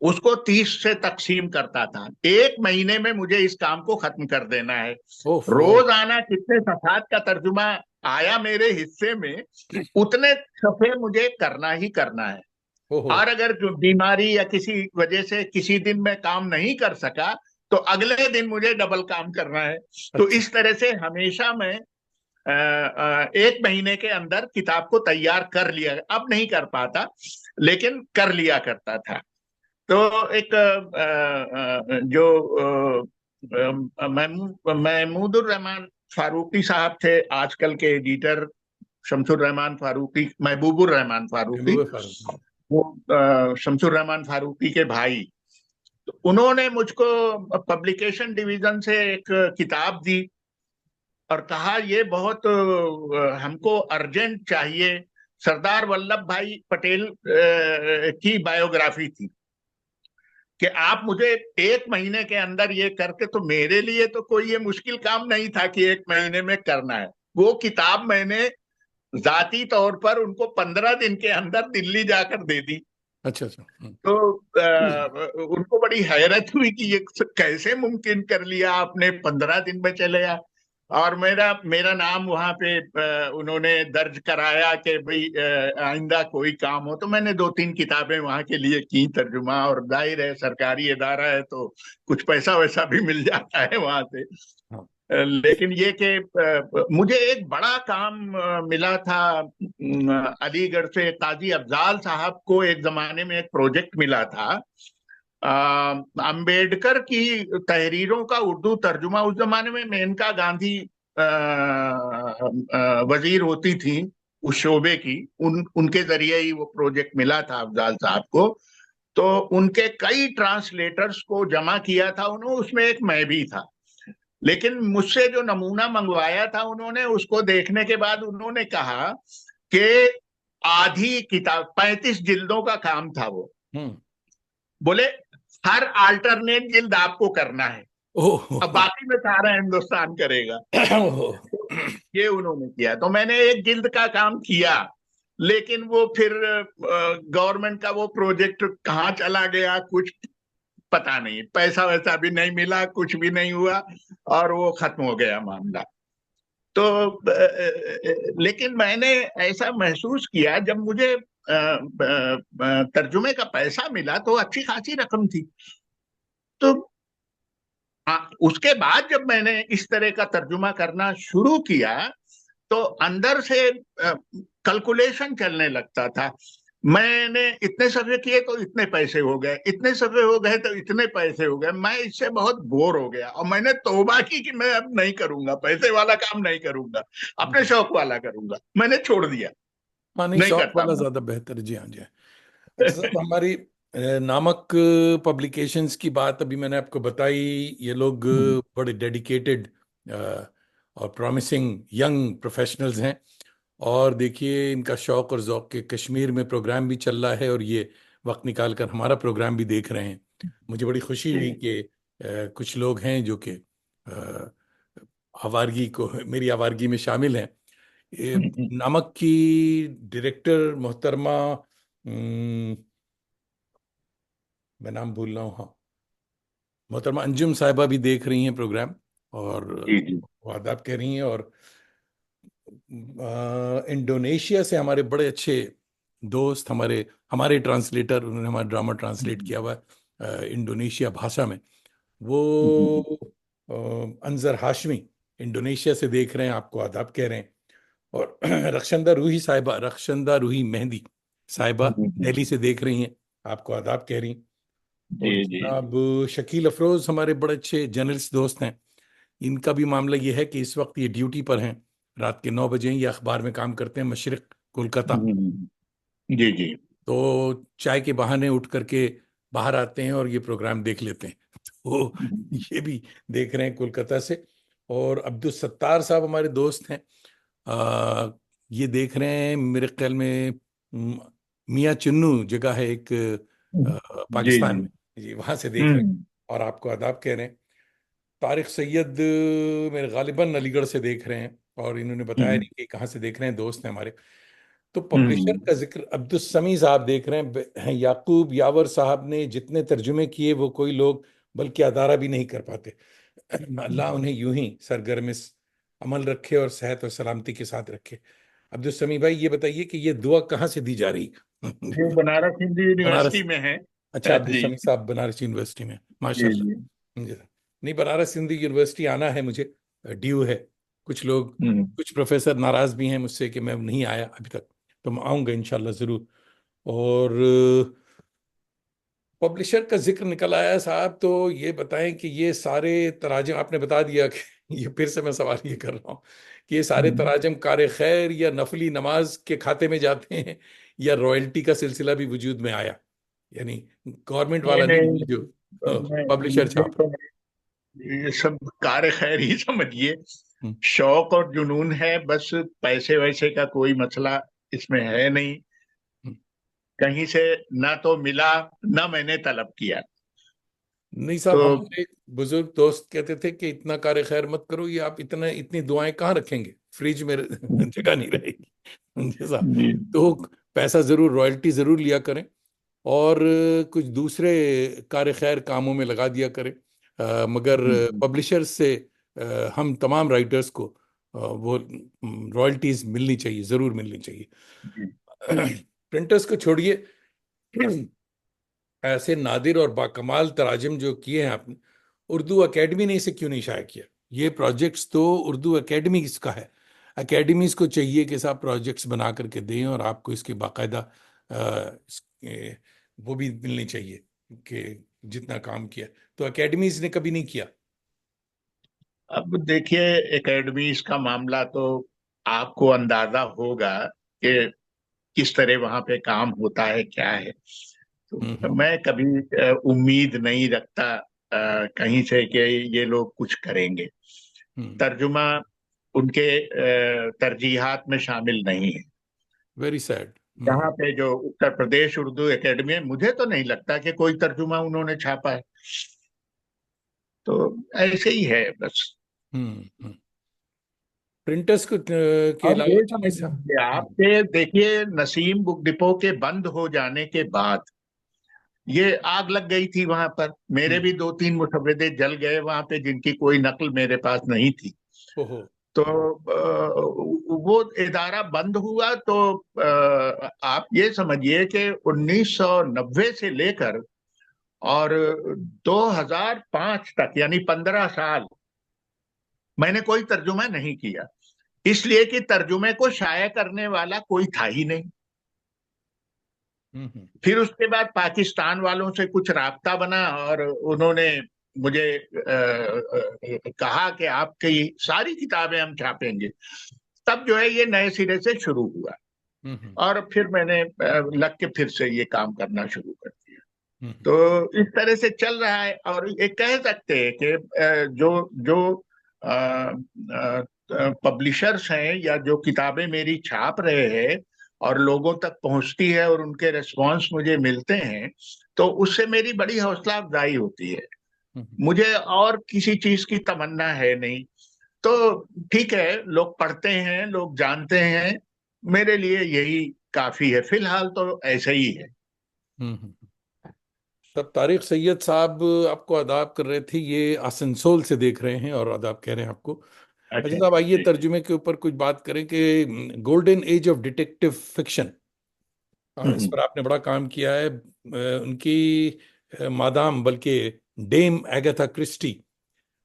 उसको 30 से तकसीम करता था। एक महीने में मुझे इस काम को खत्म कर देना है। ओफो। रोजाना कितने सफात का तर्जुमा आया मेरे हिस्से में, उतने सफे मुझे करना ही करना है। ओहो। और अगर जो बीमारी या किसी वजह से किसी दिन मैं काम नहीं कर सका, तो अगले दिन मुझे डबल काम करना है। तो अच्छा। इस तरह से हमेशा मैं एक महीने के अंदर किताब को तैयार कर लिया, अब नहीं कर पाता लेकिन कर लिया करता था। तो एक जो महमूदुर रहमान फारूकी साहब थे, आजकल के एडिटर शमसुर रहमान फारूकी, महबूबुर रहमान फारूकी, महबूब फारूक। वो शमसुर रहमान फारूकी के भाई, तो उन्होंने मुझको पब्लिकेशन डिवीजन से एक किताब दी और कहा ये बहुत हमको अर्जेंट चाहिए। सरदार वल्लभ भाई पटेल की बायोग्राफी थी कि आप मुझे एक महीने के अंदर ये करके, तो मेरे लिए तो कोई ये मुश्किल काम नहीं था कि एक महीने में करना है। वो किताब मैंने जाती तौर पर उनको 15 दिन के अंदर दिल्ली जाकर दे दी। अच्छा अच्छा। तो उनको बड़ी हैरत हुई कि ये कैसे मुमकिन कर लिया आपने, 15 दिन में चले। और मेरा मेरा नाम वहां पे उन्होंने दर्ज कराया कि भाई आइंदा कोई काम हो तो। मैंने 2-3 किताबें वहां के लिए की तर्जुमा, और जाहिर है सरकारी इदारा है तो कुछ पैसा वैसा भी मिल जाता है वहां से। हाँ। लेकिन ये कि मुझे एक बड़ा काम मिला था अलीगढ़ से। काजी अफजाल साहब को एक जमाने में एक प्रोजेक्ट मिला था, अंबेडकर की तहरीरों का उर्दू तर्जुमा। उस जमाने में मेनका गांधी वजीर होती थी उस शोबे की, उनके जरिए ही वो प्रोजेक्ट मिला था अफजाल साहब को। तो उनके कई ट्रांसलेटर्स को जमा किया था उन्होंने, उसमें एक मैं भी था। लेकिन मुझसे जो नमूना मंगवाया था उन्होंने, उसको देखने के बाद उन्होंने कहा कि आधी किताब, 35 जिल्दों का काम था वो, हम्म। बोले हर अल्टरनेट जिल्द आपको करना है, अब ओह। बाकी में सारा हिंदुस्तान करेगा। ओह। ये उन्होंने किया, तो मैंने एक जिल्द का काम किया। लेकिन वो फिर गवर्नमेंट का वो प्रोजेक्ट कहाँ चला गया कुछ पता नहीं, पैसा वैसा भी नहीं मिला, कुछ भी नहीं हुआ और वो खत्म हो गया मामला। तो लेकिन मैंने ऐसा महसूस किया जब मुझे तर्जुमे का पैसा मिला तो अच्छी खासी रकम थी। तो हाँ, उसके बाद जब मैंने इस तरह का तर्जुमा करना शुरू किया तो अंदर से कैलकुलेशन चलने लगता था। मैंने इतने सफ़े किए तो इतने पैसे हो गए, इतने सफ़े हो गए तो इतने पैसे हो गए। मैं इससे बहुत बोर हो गया और मैंने तौबा की कि मैं अब नहीं करूंगा, पैसे वाला काम नहीं करूंगा, अपने शौक वाला करूंगा। मैंने छोड़ दिया, हाँ नहीं, नहीं शौक करता वाला मैं। ज्यादा बेहतर है। जी हाँ जी हाँ। अच्छा साहब, हमारी नामक पब्लिकेशंस की बात अभी मैंने आपको बताई। ये लोग बड़े डेडिकेटेड और प्रॉमिसिंग यंग प्रोफेशनल्स हैं। और देखिए, इनका शौक और ज़ौक़ के कश्मीर में प्रोग्राम भी चल रहा है और ये वक्त निकाल कर हमारा प्रोग्राम भी देख रहे हैं। मुझे बड़ी खुशी हुई जी कि कुछ लोग हैं जो कि आवारगी को, मेरी आवारगी में शामिल हैं। ये नमक की डायरेक्टर मोहतरमा, मैं नाम भूल रहा हूँ, हाँ, मोहतरमा अंजुम साहिबा भी देख रही हैं प्रोग्राम और जी जी। वो आदाब कह रही हैं। और इंडोनेशिया से हमारे बड़े अच्छे दोस्त, हमारे हमारे ट्रांसलेटर, उन्होंने हमारा ड्रामा ट्रांसलेट किया हुआ है इंडोनेशिया भाषा में। वो अनजर हाशमी इंडोनेशिया से देख रहे हैं, आपको आदाब कह रहे हैं। और रक्षंदा रूही मेहंदी साहिबा दिल्ली से देख रही हैं, आपको आदाब कह रही हैं। जी और जी। जनाब शकील अफरोज हमारे बड़े अच्छे जर्नलिस्ट दोस्त हैं। इनका भी मामला ये है कि इस वक्त ये ड्यूटी पर हैं, रात के 9 बजे ये अखबार में काम करते हैं, मशरिक कोलकाता। जी जी। तो चाय के बहाने उठ करके बाहर आते हैं और ये प्रोग्राम देख लेते हैं। तो ये भी देख रहे हैं कोलकाता से। और अब्दुल सत्तार साहब हमारे दोस्त हैं, आ, ये देख रहे हैं मेरे ख्याल में मियाँ चुन्नू जगह है एक जी पाकिस्तान जी। में, जी वहां से देख रहे हैं हम्म और आपको आदाब कह रहे हैं। तारिक सैयद मेरे गालिबन अलीगढ़ से देख रहे हैं और इन्होंने बताया हम्म नहीं कि कहाँ से देख रहे हैं, दोस्त हैं हमारे। तो पब्लिशर हम्म। का जिक्र अब्दुल समी साहब देख रहे हैं। याकूब यावर साहब ने जितने तर्जुमे किए वो कोई लोग बल्कि अदारा भी नहीं कर पाते। अल्लाह उन्हें यूं ही सरगर्म अमल रखे और सेहत और सलामती के साथ रखे। अब्दुल समी भाई, ये बताइए कि ये दुआ कहाँ से दी जा रही है? ये बनारस हिंदू यूनिवर्सिटी बनारस। में है। अच्छा, अब्दुल जी समी साहब बनारस यूनिवर्सिटी में, जी माशाल्लाह। जी। जी। नहीं, बनारस हिंदू यूनिवर्सिटी आना है मुझे, ड्यू है। कुछ लोग, हम्म। कुछ प्रोफेसर नाराज भी हैं मुझसे कि मैं नहीं आया अभी तक, तो मैं आऊँगा इंशाल्लाह ज़रूर। और पब्लिशर का जिक्र निकल आया साहब, तो ये बताएं कि ये सारे तराजम आपने बता दिया कि ये फिर से मैं सवाल ये कर रहा हूँ कि ये सारे हम्म। तराजम कार खैर या नफली नमाज के खाते में जाते हैं, या रॉयल्टी का सिलसिला भी वजूद में आया, यानी गवर्नमेंट नहीं वाला नहीं, नहीं, जो पब्लिशर मुझे छाप तो ये सब कार खैर ही समझिए। रहे। शौक और जुनून है बस, पैसे वैसे का कोई मसला इसमें है नहीं। हम्म। कहीं से ना तो मिला, ना मैंने तलब किया। नहीं साहब, तो हमारे एक बुजुर्ग दोस्त कहते थे कि इतना कार खैर मत करो, ये आप इतना इतनी दुआएं कहाँ रखेंगे, फ्रिज में जगह नहीं रहेगी। समझे साहब? जी। तो पैसा जरूर, रॉयल्टी जरूर लिया करें, और कुछ दूसरे कार खैर कामों में लगा दिया करें। मगर पब्लिशर्स से हम तमाम राइटर्स को वो रॉयल्टीज मिलनी चाहिए, जरूर मिलनी चाहिए। जी। प्रिंटर्स को छोड़िए, ऐसे नादिर और बाकमाल तराजम जो किए हैं आपने, उर्दू एकेडमी ने इसे क्यों नहीं शाया किया? ये प्रोजेक्ट्स तो उर्दू एकेडमी इसका है। एकेडमीज को चाहिए कि साहब प्रोजेक्ट्स बना करके दें, और आपको इसकी बाकायदा वो भी मिलनी चाहिए कि जितना काम किया। तो एकेडमीज ने कभी नहीं किया। अब देखिए, एकेडमीज का मामला तो आपको अंदाजा होगा कि किस तरह वहां पे काम होता है, क्या है। तो हम्म। मैं कभी उम्मीद नहीं रखता कहीं से कि ये लोग कुछ करेंगे। हम्म। तर्जुमा उनके तरजीहात में शामिल नहीं है। Very sad. यहाँ पे जो उत्तर प्रदेश उर्दू एकेडमी है, मुझे तो नहीं लगता कि कोई तर्जुमा उन्होंने छापा है। तो ऐसे ही है बस। हम्म। प्रिंटर्स को के अब अलावा ये चलिए समझ साहब। लीजिए आप कि देखिए, नसीम बुक डिपो के बंद हो जाने के बाद ये आग लग गई थी वहां पर। मेरे हम्म। भी दो तीन मुसव्वदे जल गए वहां पे, जिनकी कोई नकल मेरे पास नहीं थी। ओहो। तो वो इदारा बंद हुआ तो आप ये समझिए कि 1990 से लेकर और 2005 तक, यानी 15 साल मैंने कोई तर्जुमा नहीं किया, इसलिए कि तर्जुमे को शाया करने वाला कोई था ही नहीं। हम्म। फिर उसके बाद पाकिस्तान वालों से कुछ राब्ता बना और उन्होंने मुझे कहा कि आपकी सारी किताबें हम छापेंगे। तब जो है ये नए सिरे से शुरू हुआ, हम्म। और फिर मैंने लग के फिर से ये काम करना शुरू कर दिया। हम्म। तो इस तरह से चल रहा है। और ये कह सकते हैं कि जो जो पब्लिशर्स हैं या जो किताबें मेरी छाप रहे हैं और लोगों तक पहुंचती है और उनके रिस्पॉन्स मुझे मिलते हैं, तो उससे मेरी बड़ी हौसला अफजाई होती है। हम्म। मुझे और किसी चीज की तमन्ना है नहीं। तो ठीक है, लोग पढ़ते हैं, लोग जानते हैं, मेरे लिए यही काफी है। फिलहाल तो ऐसे ही है। हम्म। तब तारिक सैयद साहब आपको आदाब कर रहे थे, ये आसनसोल से देख रहे हैं और आदाब कह रहे हैं आपको। अच्छा अच्छा साहब, आइए जी। तर्जुमे के ऊपर कुछ बात करें कि golden age of detective fiction, इस हम्म। पर आपने बड़ा काम किया है। उनकी मादाम, बल्कि डेम एगाथा क्रिस्टी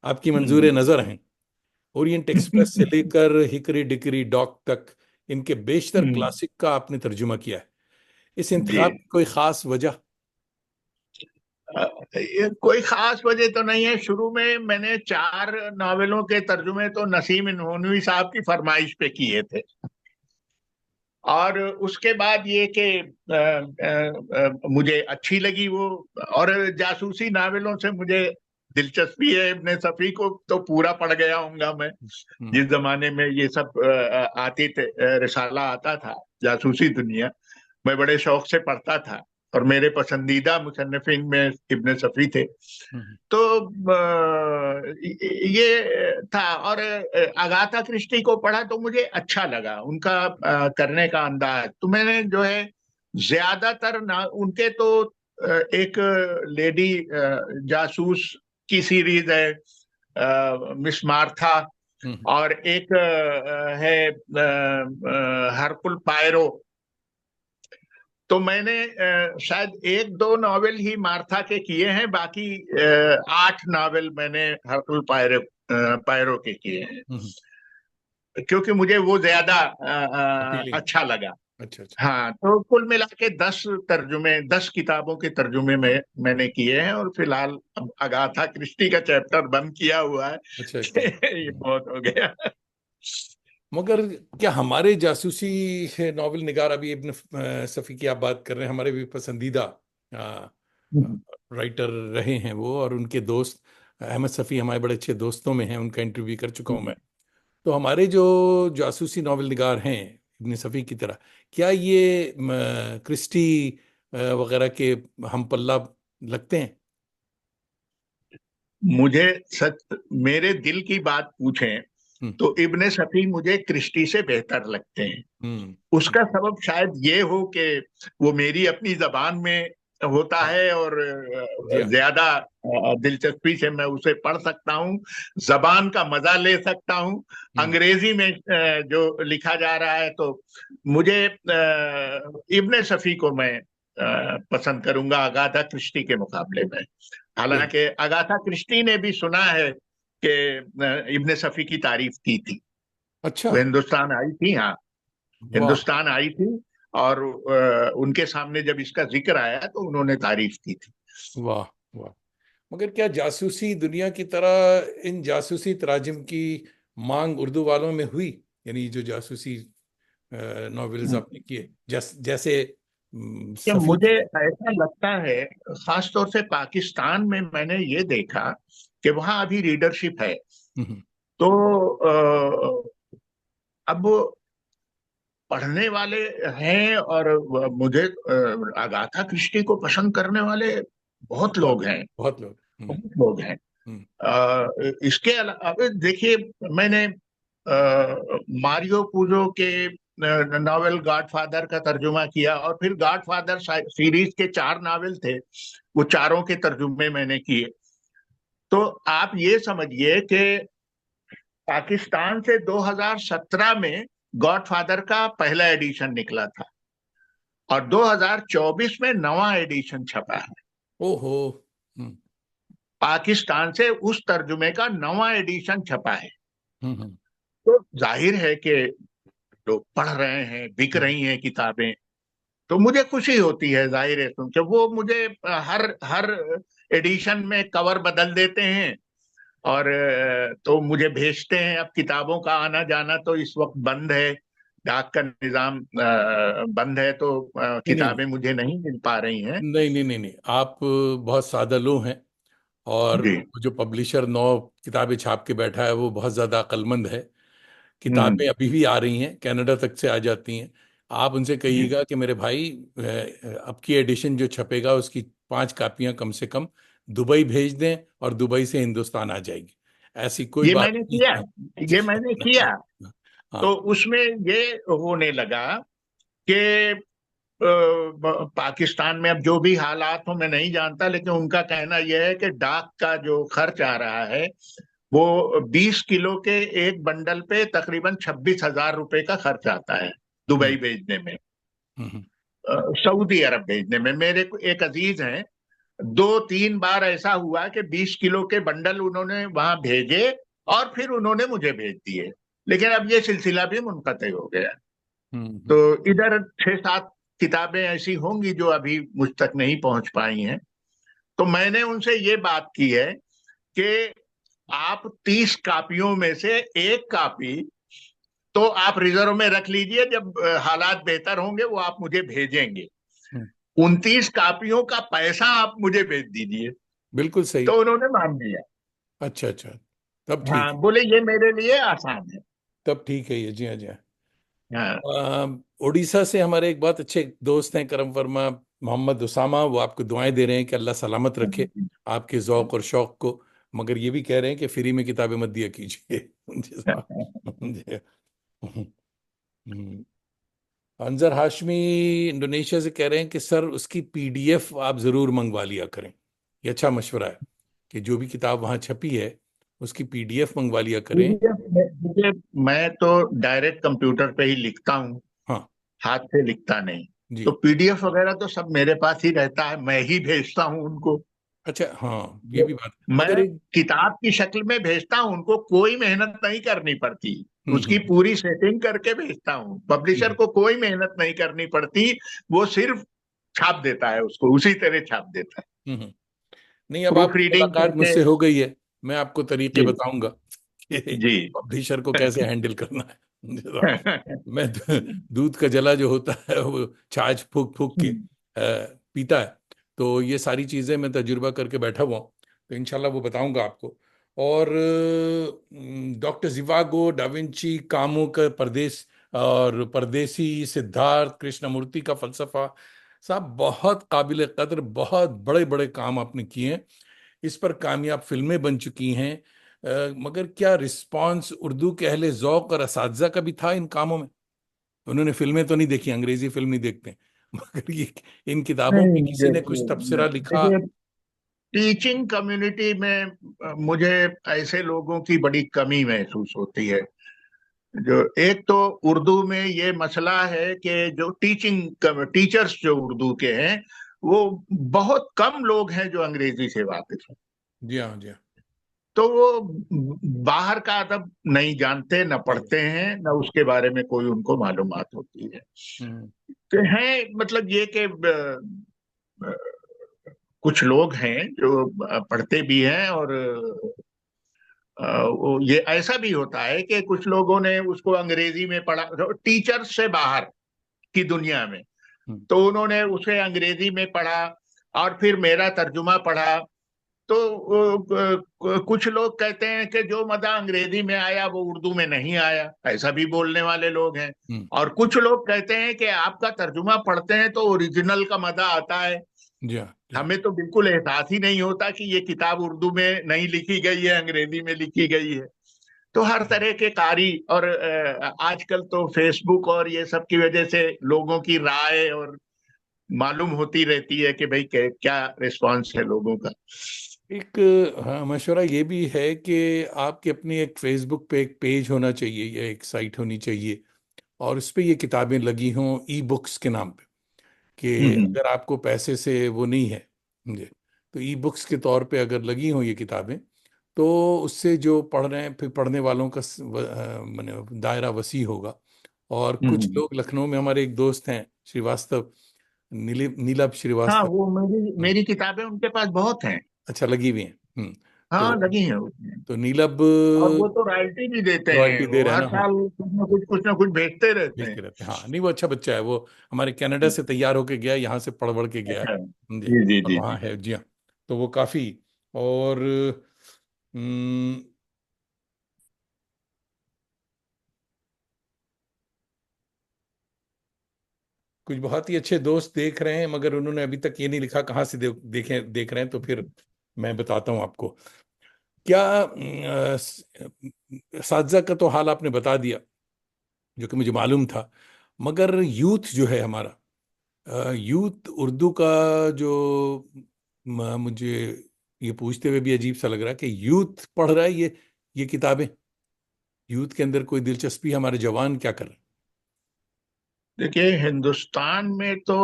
आपकी मंजूर हम्म। नज़र हैं। ओरिएंट एक्सप्रेस से लेकर हिकरी डिकरी डॉक तक इनके बेशतर हम्म। क्लासिक का आपने तर्जुमा किया है। इस जी। इंतखाब की कोई खास वजह? ये कोई खास वजह तो नहीं है। शुरू में मैंने 4 नावलों के तर्जुमे तो नसीम इन्होंनवी साहब की फरमाइश पे किए थे। और उसके बाद ये कि मुझे अच्छी लगी वो। और जासूसी नावलों से मुझे दिलचस्पी है। इब्ने सफी को तो पूरा पढ़ गया हूँगा मैं, हम्म। जिस जमाने में ये सब आते थे, रिसाला आता था, जासूसी दुनिया, मैं बड़े शौक से पढ़ता था। और मेरे पसंदीदा मुसन्निफिन में इब्ने सफी थे। हम्म। तो ये था। और अगाथा क्रिस्टी को पढ़ा तो मुझे अच्छा लगा उनका करने का अंदाज। तो मैंने जो है ज्यादातर ना उनके तो एक लेडी जासूस की सीरीज है, मिस मार्था। हम्म। और एक है हरकुल पायरो। तो मैंने शायद एक दो नॉवेल ही मार्था के किए हैं, बाकी 8 नॉवेल मैंने हरकुल पायरो के किए हैं, हम्म, क्योंकि मुझे वो ज्यादा अपीलिंग। अच्छा लगा। अच्छा अच्छा। हाँ, तो कुल मिला के 10 किताबों के तर्जुमे में मैंने किए हैं, और फिलहाल अब अगाथा क्रिस्टी का चैप्टर बंद किया हुआ है अच्छा अच्छा। कि ये बहुत हो गया। मगर क्या हमारे जासूसी नॉवेल निगार, अभी इब्न सफ़ी की आप बात कर रहे हैं, हमारे भी पसंदीदा राइटर रहे हैं वो, और उनके दोस्त अहमद सफ़ी हमारे बड़े अच्छे दोस्तों में हैं, उनका इंटरव्यू कर चुका हूं मैं। तो हमारे जो जासूसी नॉवेल निगार हैं इब्न सफ़ी की तरह, क्या ये क्रिस्टी वगैरह के हम पल्ला लगते हैं? मुझे सच, मेरे दिल की बात पूछें हम्म तो इब्ने सफी मुझे क्रिस्टी से बेहतर लगते हैं। हम्म उसका सबब शायद ये हो कि वो मेरी अपनी जबान में होता हाँ है, और जी हाँ। ज्यादा दिलचस्पी से मैं उसे पढ़ सकता हूँ, जबान का मजा ले सकता हूँ। हम्म अंग्रेजी में जो लिखा जा रहा है, तो मुझे इब्ने सफी को मैं पसंद करूंगा अगाथा क्रिस्टी के मुकाबले में। बिल्कुल। हालांकि अगाथा क्रिस्टी ने भी सुना है कि इब्ने सफी की तारीफ की थी। अच्छा। वो हिंदुस्तान आई थी, हाँ, वाह हिंदुस्तान आई थी, और उनके सामने जब इसका जिक्र आया तो उन्होंने तारीफ की थी। वाह वाह। मगर क्या जासूसी दुनिया की तरह इन जासूसी तराजिम की मांग उर्दू वालों में हुई? यानी जो जासूसी नॉवेल्स आपने किए, जैसे कि सफ़ी मुझे की। ऐसा लगता है, खास तौर से पाकिस्तान में मैंने ये देखा कि वहां अभी रीडरशिप है। हम्म तो अब पढ़ने वाले हैं, और मुझे अगाथा क्रिस्टी को पसंद करने वाले बहुत बहुत लोग हैं, बहुत लोग। बहुत लोग हैं। हम्म इसके अलावा देखिए, मैंने मारियो पूजो के नॉवेल गॉडफादर का तर्जुमा किया, और फिर गॉडफादर सीरीज के 4 नॉवेल थे, वो चारों के तर्जुमे मैंने किए। तो आप ये समझिए कि पाकिस्तान से 2017 में गॉडफादर का पहला एडिशन निकला था, और 2024 में नवा एडिशन छपा है। ओहो। हम्म पाकिस्तान से उस तर्जुमे का नवा एडिशन छपा है। हम्म तो जाहिर है कि लोग पढ़ रहे हैं, बिक हम्म, रही हैं किताबें, तो मुझे खुशी होती है, जाहिर है, क्योंकि वो मुझे हर हर एडिशन में कवर बदल देते हैं, और तो मुझे भेजते हैं। अब किताबों का आना जाना तो इस वक्त बंद है, डाक का निजाम बंद है, तो नहीं नहीं किताबें मुझे नहीं मिल पा रही हैं। नहीं नहीं नहीं नहीं, आप बहुत सादा लो हैं। और जी। जो पब्लिशर 9 किताबें छाप के बैठा है वो बहुत ज़्यादा अक्लमंद है। किताबें हम्म। अभी भी आ रही हैं, कनाडा तक से आ जाती हैं। आप उनसे जी, कहिएगा कि मेरे भाई, अब की एडिशन जो छपेगा उसकी 5 कापियां कम से कम दुबई भेज दें, और दुबई से हिंदुस्तान आ जाएगी। ऐसी कोई ये बात मैंने नहीं किया, है। ये मैंने किया। हाँ। तो उसमें ये होने लगा कि पाकिस्तान में अब जो भी हालात हो मैं नहीं जानता, लेकिन उनका कहना यह है कि डाक का जो खर्च आ रहा है, वो 20 किलो के एक बंडल पे तकरीबन 26,000 रुपए का खर्च आता है, दुबई हम्म भेजने में, हम्म सऊदी अरब भेजने में। मेरे को एक अजीज हैं, 2-3 बार ऐसा हुआ कि 20 किलो के बंडल उन्होंने वहां भेजे, और फिर उन्होंने मुझे भेज दिए, लेकिन अब ये सिलसिला भी मुनक़ते हो गया। तो हम्म इधर 6-7 किताबें ऐसी होंगी जो अभी मुझ तक नहीं पहुंच पाई हैं। तो मैंने उनसे ये बात की है कि आप 30 कापियों में से एक कापी तो आप रिजर्व में रख लीजिए, जब हालात बेहतर होंगे वो आप मुझे भेजेंगे। हम्म, 29 कापियों का पैसा आप मुझे भेज दीजिए। बिल्कुल सही। तो उन्होंने मान लिया। अच्छा अच्छा। तब ठीक हाँ, है। बोले ये मेरे लिए आसान है। तब ठीक है ये, जी हाँ जी हाँ। हाँ। उड़ीसा से हमारे एक बहुत अच्छे दोस्त हैं, करम वर्मा, मोहम्मद उसामा, वो आपको दुआएं दे रहे हैं कि अल्लाह सलामत रखे आपके जौक और शौक को। मगर ये भी कह रहे हैं कि फ्री में किताबें मत दिया कीजिए। जी साहब। जी। हम्म। अंजर हाशमी इंडोनेशिया से कह रहे हैं कि सर उसकी पीडीएफ आप जरूर मंगवा लिया करें। ये अच्छा मशवरा है कि जो भी किताब वहां छपी है उसकी पीडीएफ मंगवा लिया करें। मुझे मैं तो डायरेक्ट कंप्यूटर पे ही लिखता हूँ, हाँ। हाथ से लिखता नहीं। जी। तो पीडीएफ वगैरह तो सब मेरे पास ही रहता है, मैं ही भेजता हूँ उनको। अच्छा, हाँ, ये वो भी बात, मगर मैं एक, किताब की शक्ल में भेजता हूँ उनको, कोई मेहनत नहीं करनी पड़ती, उसकी हम्म, पूरी सेटिंग करके भेजता हूँ। पब्लिशर हम्म, को कोई मेहनत नहीं करनी पड़ती, वो सिर्फ छाप देता है, उसको उसी तरह छाप देता है, हम्म। नहीं, अब प्रूफ आपकी रीडिंग मुलाकात करके। मुझसे हो गई है, मैं आपको तरीके जी बताऊंगा कि जी। पब्लिशर को कैसे हैंडल करना है। मैं दूध का जला जो होता है वो छाछ फूक फूक के पीता है। तो ये सारी चीजें मैं तजुर्बा करके बैठा हुआ हूँ, तो इंशाल्लाह वो बताऊंगा आपको। और डॉक्टर जिवागो, डाविंची, कामो का परदेश और परदेसी, सिद्धार्थ कृष्णमूर्ति का फलसफा, साहब बहुत काबिल कदर, बहुत बड़े बड़े काम आपने किए हैं। इस पर कामयाब फिल्में बन चुकी हैं। मगर क्या रिस्पांस उर्दू के अहले ज़ौक़ और असातिज़ा का भी था इन कामों में? उन्होंने फिल्में तो नहीं देखी, अंग्रेजी फिल्म नहीं देखते, मगर ये इन किताबों पे नहीं, किसी ने कुछ तबसरा लिखा? देखिए टीचिंग कम्युनिटी में मुझे ऐसे लोगों की बड़ी कमी महसूस होती है। जो एक तो उर्दू में ये मसला है कि जो टीचर्स जो उर्दू के हैं, वो बहुत कम लोग हैं जो अंग्रेजी से वाकिफ हैं। जी हाँ, जी हाँ। तो वो बाहर का अदब नहीं जानते, न जी। पढ़ते हैं, न उसके बारे में कोई उनको मालूमात होती है। हम्म, तो है मतलब ये कि अ, कुछ लोग हैं जो पढ़ते भी हैं, और ये ऐसा भी होता है कि कुछ लोगों ने उसको अंग्रेजी में पढ़ा, टीचर से बाहर की दुनिया में, हम्म, तो उन्होंने उसे अंग्रेजी में पढ़ा और फिर मेरा तर्जुमा पढ़ा। तो कुछ लोग कहते हैं कि जो मजा अंग्रेजी में आया वो उर्दू में नहीं आया, ऐसा भी बोलने वाले लोग हैं। हम्म। और कुछ लोग कहते हैं कि आपका तर्जुमा पढ़ते हैं तो ओरिजिनल का मजा आता है, जी हाँ, जी हाँ। हमें तो बिल्कुल एहसास ही नहीं होता कि ये किताब उर्दू में नहीं लिखी गई है, अंग्रेजी में लिखी गई है। तो हर तरह के कारी, और आजकल तो फेसबुक और ये सब की वजह से लोगों की राय और मालूम होती रहती है कि भाई क्या रिस्पांस है लोगों का। एक, हाँ, मशवरा ये भी है कि आपकी अपनी एक फेसबुक पे एक पेज होना चाहिए या एक साइट होनी चाहिए, और उस पे ये किताबें लगी हों ई बुक्स के नाम पे, कि हम्म। अगर आपको पैसे से वो नहीं है, समझे, तो ई बुक्स के तौर पे अगर लगी हों ये किताबें, तो उससे जो पढ़ रहे हैं, फिर पढ़ने वालों का माने दायरा वसी होगा। और कुछ हम्म। लोग, लखनऊ में हमारे एक दोस्त हैं श्रीवास्तव, नीलभ हाँ, श्रीवास्तव। वो मेरी हम्म, मेरी किताबें उनके पास बहुत हैं। अच्छा, लगी हुई हैं। हाँ, तो लगी हैं उसमें। नीलभ और वो तो रॉयल्टी भी देते हैं, रॉयल्टी दे वो रहे हैं हर ना, हाँ, साल कुछ ना कुछ भेजते रहते हैं। भेजते रहते हैं। हाँ, नहीं, वो अच्छा बच्चा है, वो हमारे कनाडा से तैयार होके गया, यहाँ से पढ़ बढ़ के गया है। अच्छा। जी। जी जी और जी वहाँ जी। है, जी हाँ। तो वो काफी, और हम्म, कुछ बहुत ही अच्छे दोस्त देख रहे हैं, मगर उन्होंने अभी तक ये नहीं लिखा कहाँ से देख रहे हैं, तो फिर मैं बताता हूँ आपको। क्या साजा का तो हाल आपने बता दिया, जो कि मुझे मालूम था। मगर यूथ जो है हमारा, यूथ उर्दू का जो, मुझे ये पूछते हुए भी अजीब सा लग रहा है कि यूथ पढ़ रहा है ये किताबें, यूथ के अंदर कोई दिलचस्पी, हमारे जवान क्या कर रहे देखिए, हिंदुस्तान में तो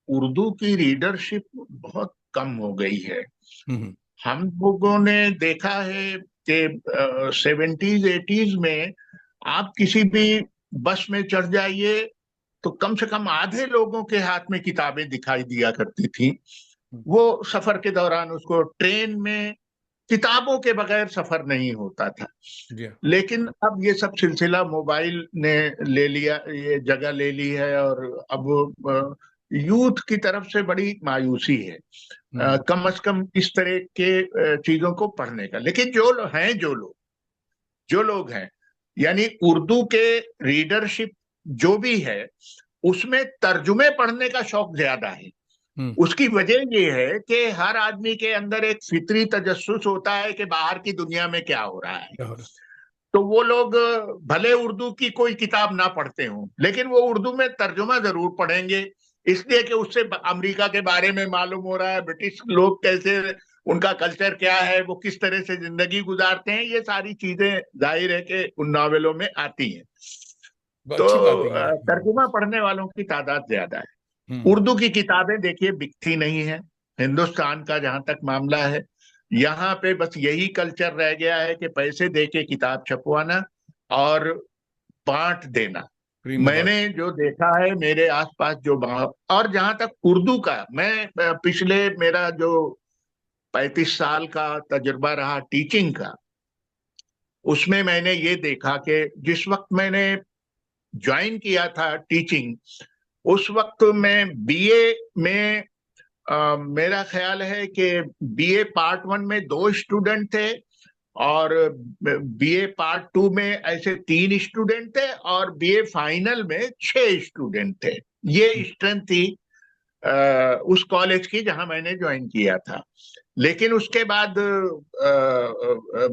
उर्दू की रीडरशिप बहुत कम हो गई है। हैं? हम लोगों ने देखा है कि 70s 80s में आप किसी भी बस में चढ़ जाइए तो कम से कम आधे लोगों के हाथ में किताबें दिखाई दिया करती थी। हम्म, वो सफर के दौरान, उसको ट्रेन में किताबों के बगैर सफर नहीं होता था। जी हाँ। लेकिन अब ये सब सिलसिला मोबाइल ने ले लिया, ये जगह ले ली है, और अब यूथ की तरफ से बड़ी मायूसी है। हम्म, कम से कम इस तरह के चीजों को पढ़ने का। लेकिन जो लोग हैं, यानी उर्दू के रीडरशिप जो भी है, उसमें तर्जुमे पढ़ने का शौक ज्यादा है। हम्म। उसकी वजह ये है कि हर आदमी के अंदर एक फितरी तजस्सुस होता है कि बाहर की दुनिया में क्या हो रहा है। क्या हो रहा तो वो लोग भले उर्दू की कोई किताब ना पढ़ते हों, लेकिन वो उर्दू में तर्जुमा जरूर पढ़ेंगे, इसलिए कि उससे अमेरिका के बारे में मालूम हो रहा है, ब्रिटिश लोग कैसे, उनका कल्चर क्या है, वो किस तरह से जिंदगी गुजारते हैं, ये सारी चीजें जाहिर है कि उन नॉवेलों में आती हैं। तो अच्छी बात है ये। तर्जुमा पढ़ने वालों की तादाद ज्यादा है। हम्म उर्दू की किताबें देखिए बिकती नहीं है हिंदुस्तान का, जहां तक मामला है। यहाँ पे बस यही कल्चर रह गया है कि पैसे दे के किताब छपवाना और बांट देना। फ्री में बात। मैंने जो देखा है मेरे आसपास और जहां तक उर्दू का, मैं पिछले मेरा जो 35 साल का तजुर्बा रहा टीचिंग का, उसमें मैंने ये देखा कि जिस वक्त मैंने ज्वाइन किया था टीचिंग, उस वक्त मैं बीए में मेरा ख्याल है कि बीए पार्ट 1 में 2 स्टूडेंट थे, और बीए पार्ट 2 में ऐसे 3 स्टूडेंट थे, और बीए फाइनल में 6 स्टूडेंट थे। ये स्ट्रेंथ थी उस कॉलेज की जहां मैंने ज्वाइन किया था। लेकिन उसके बाद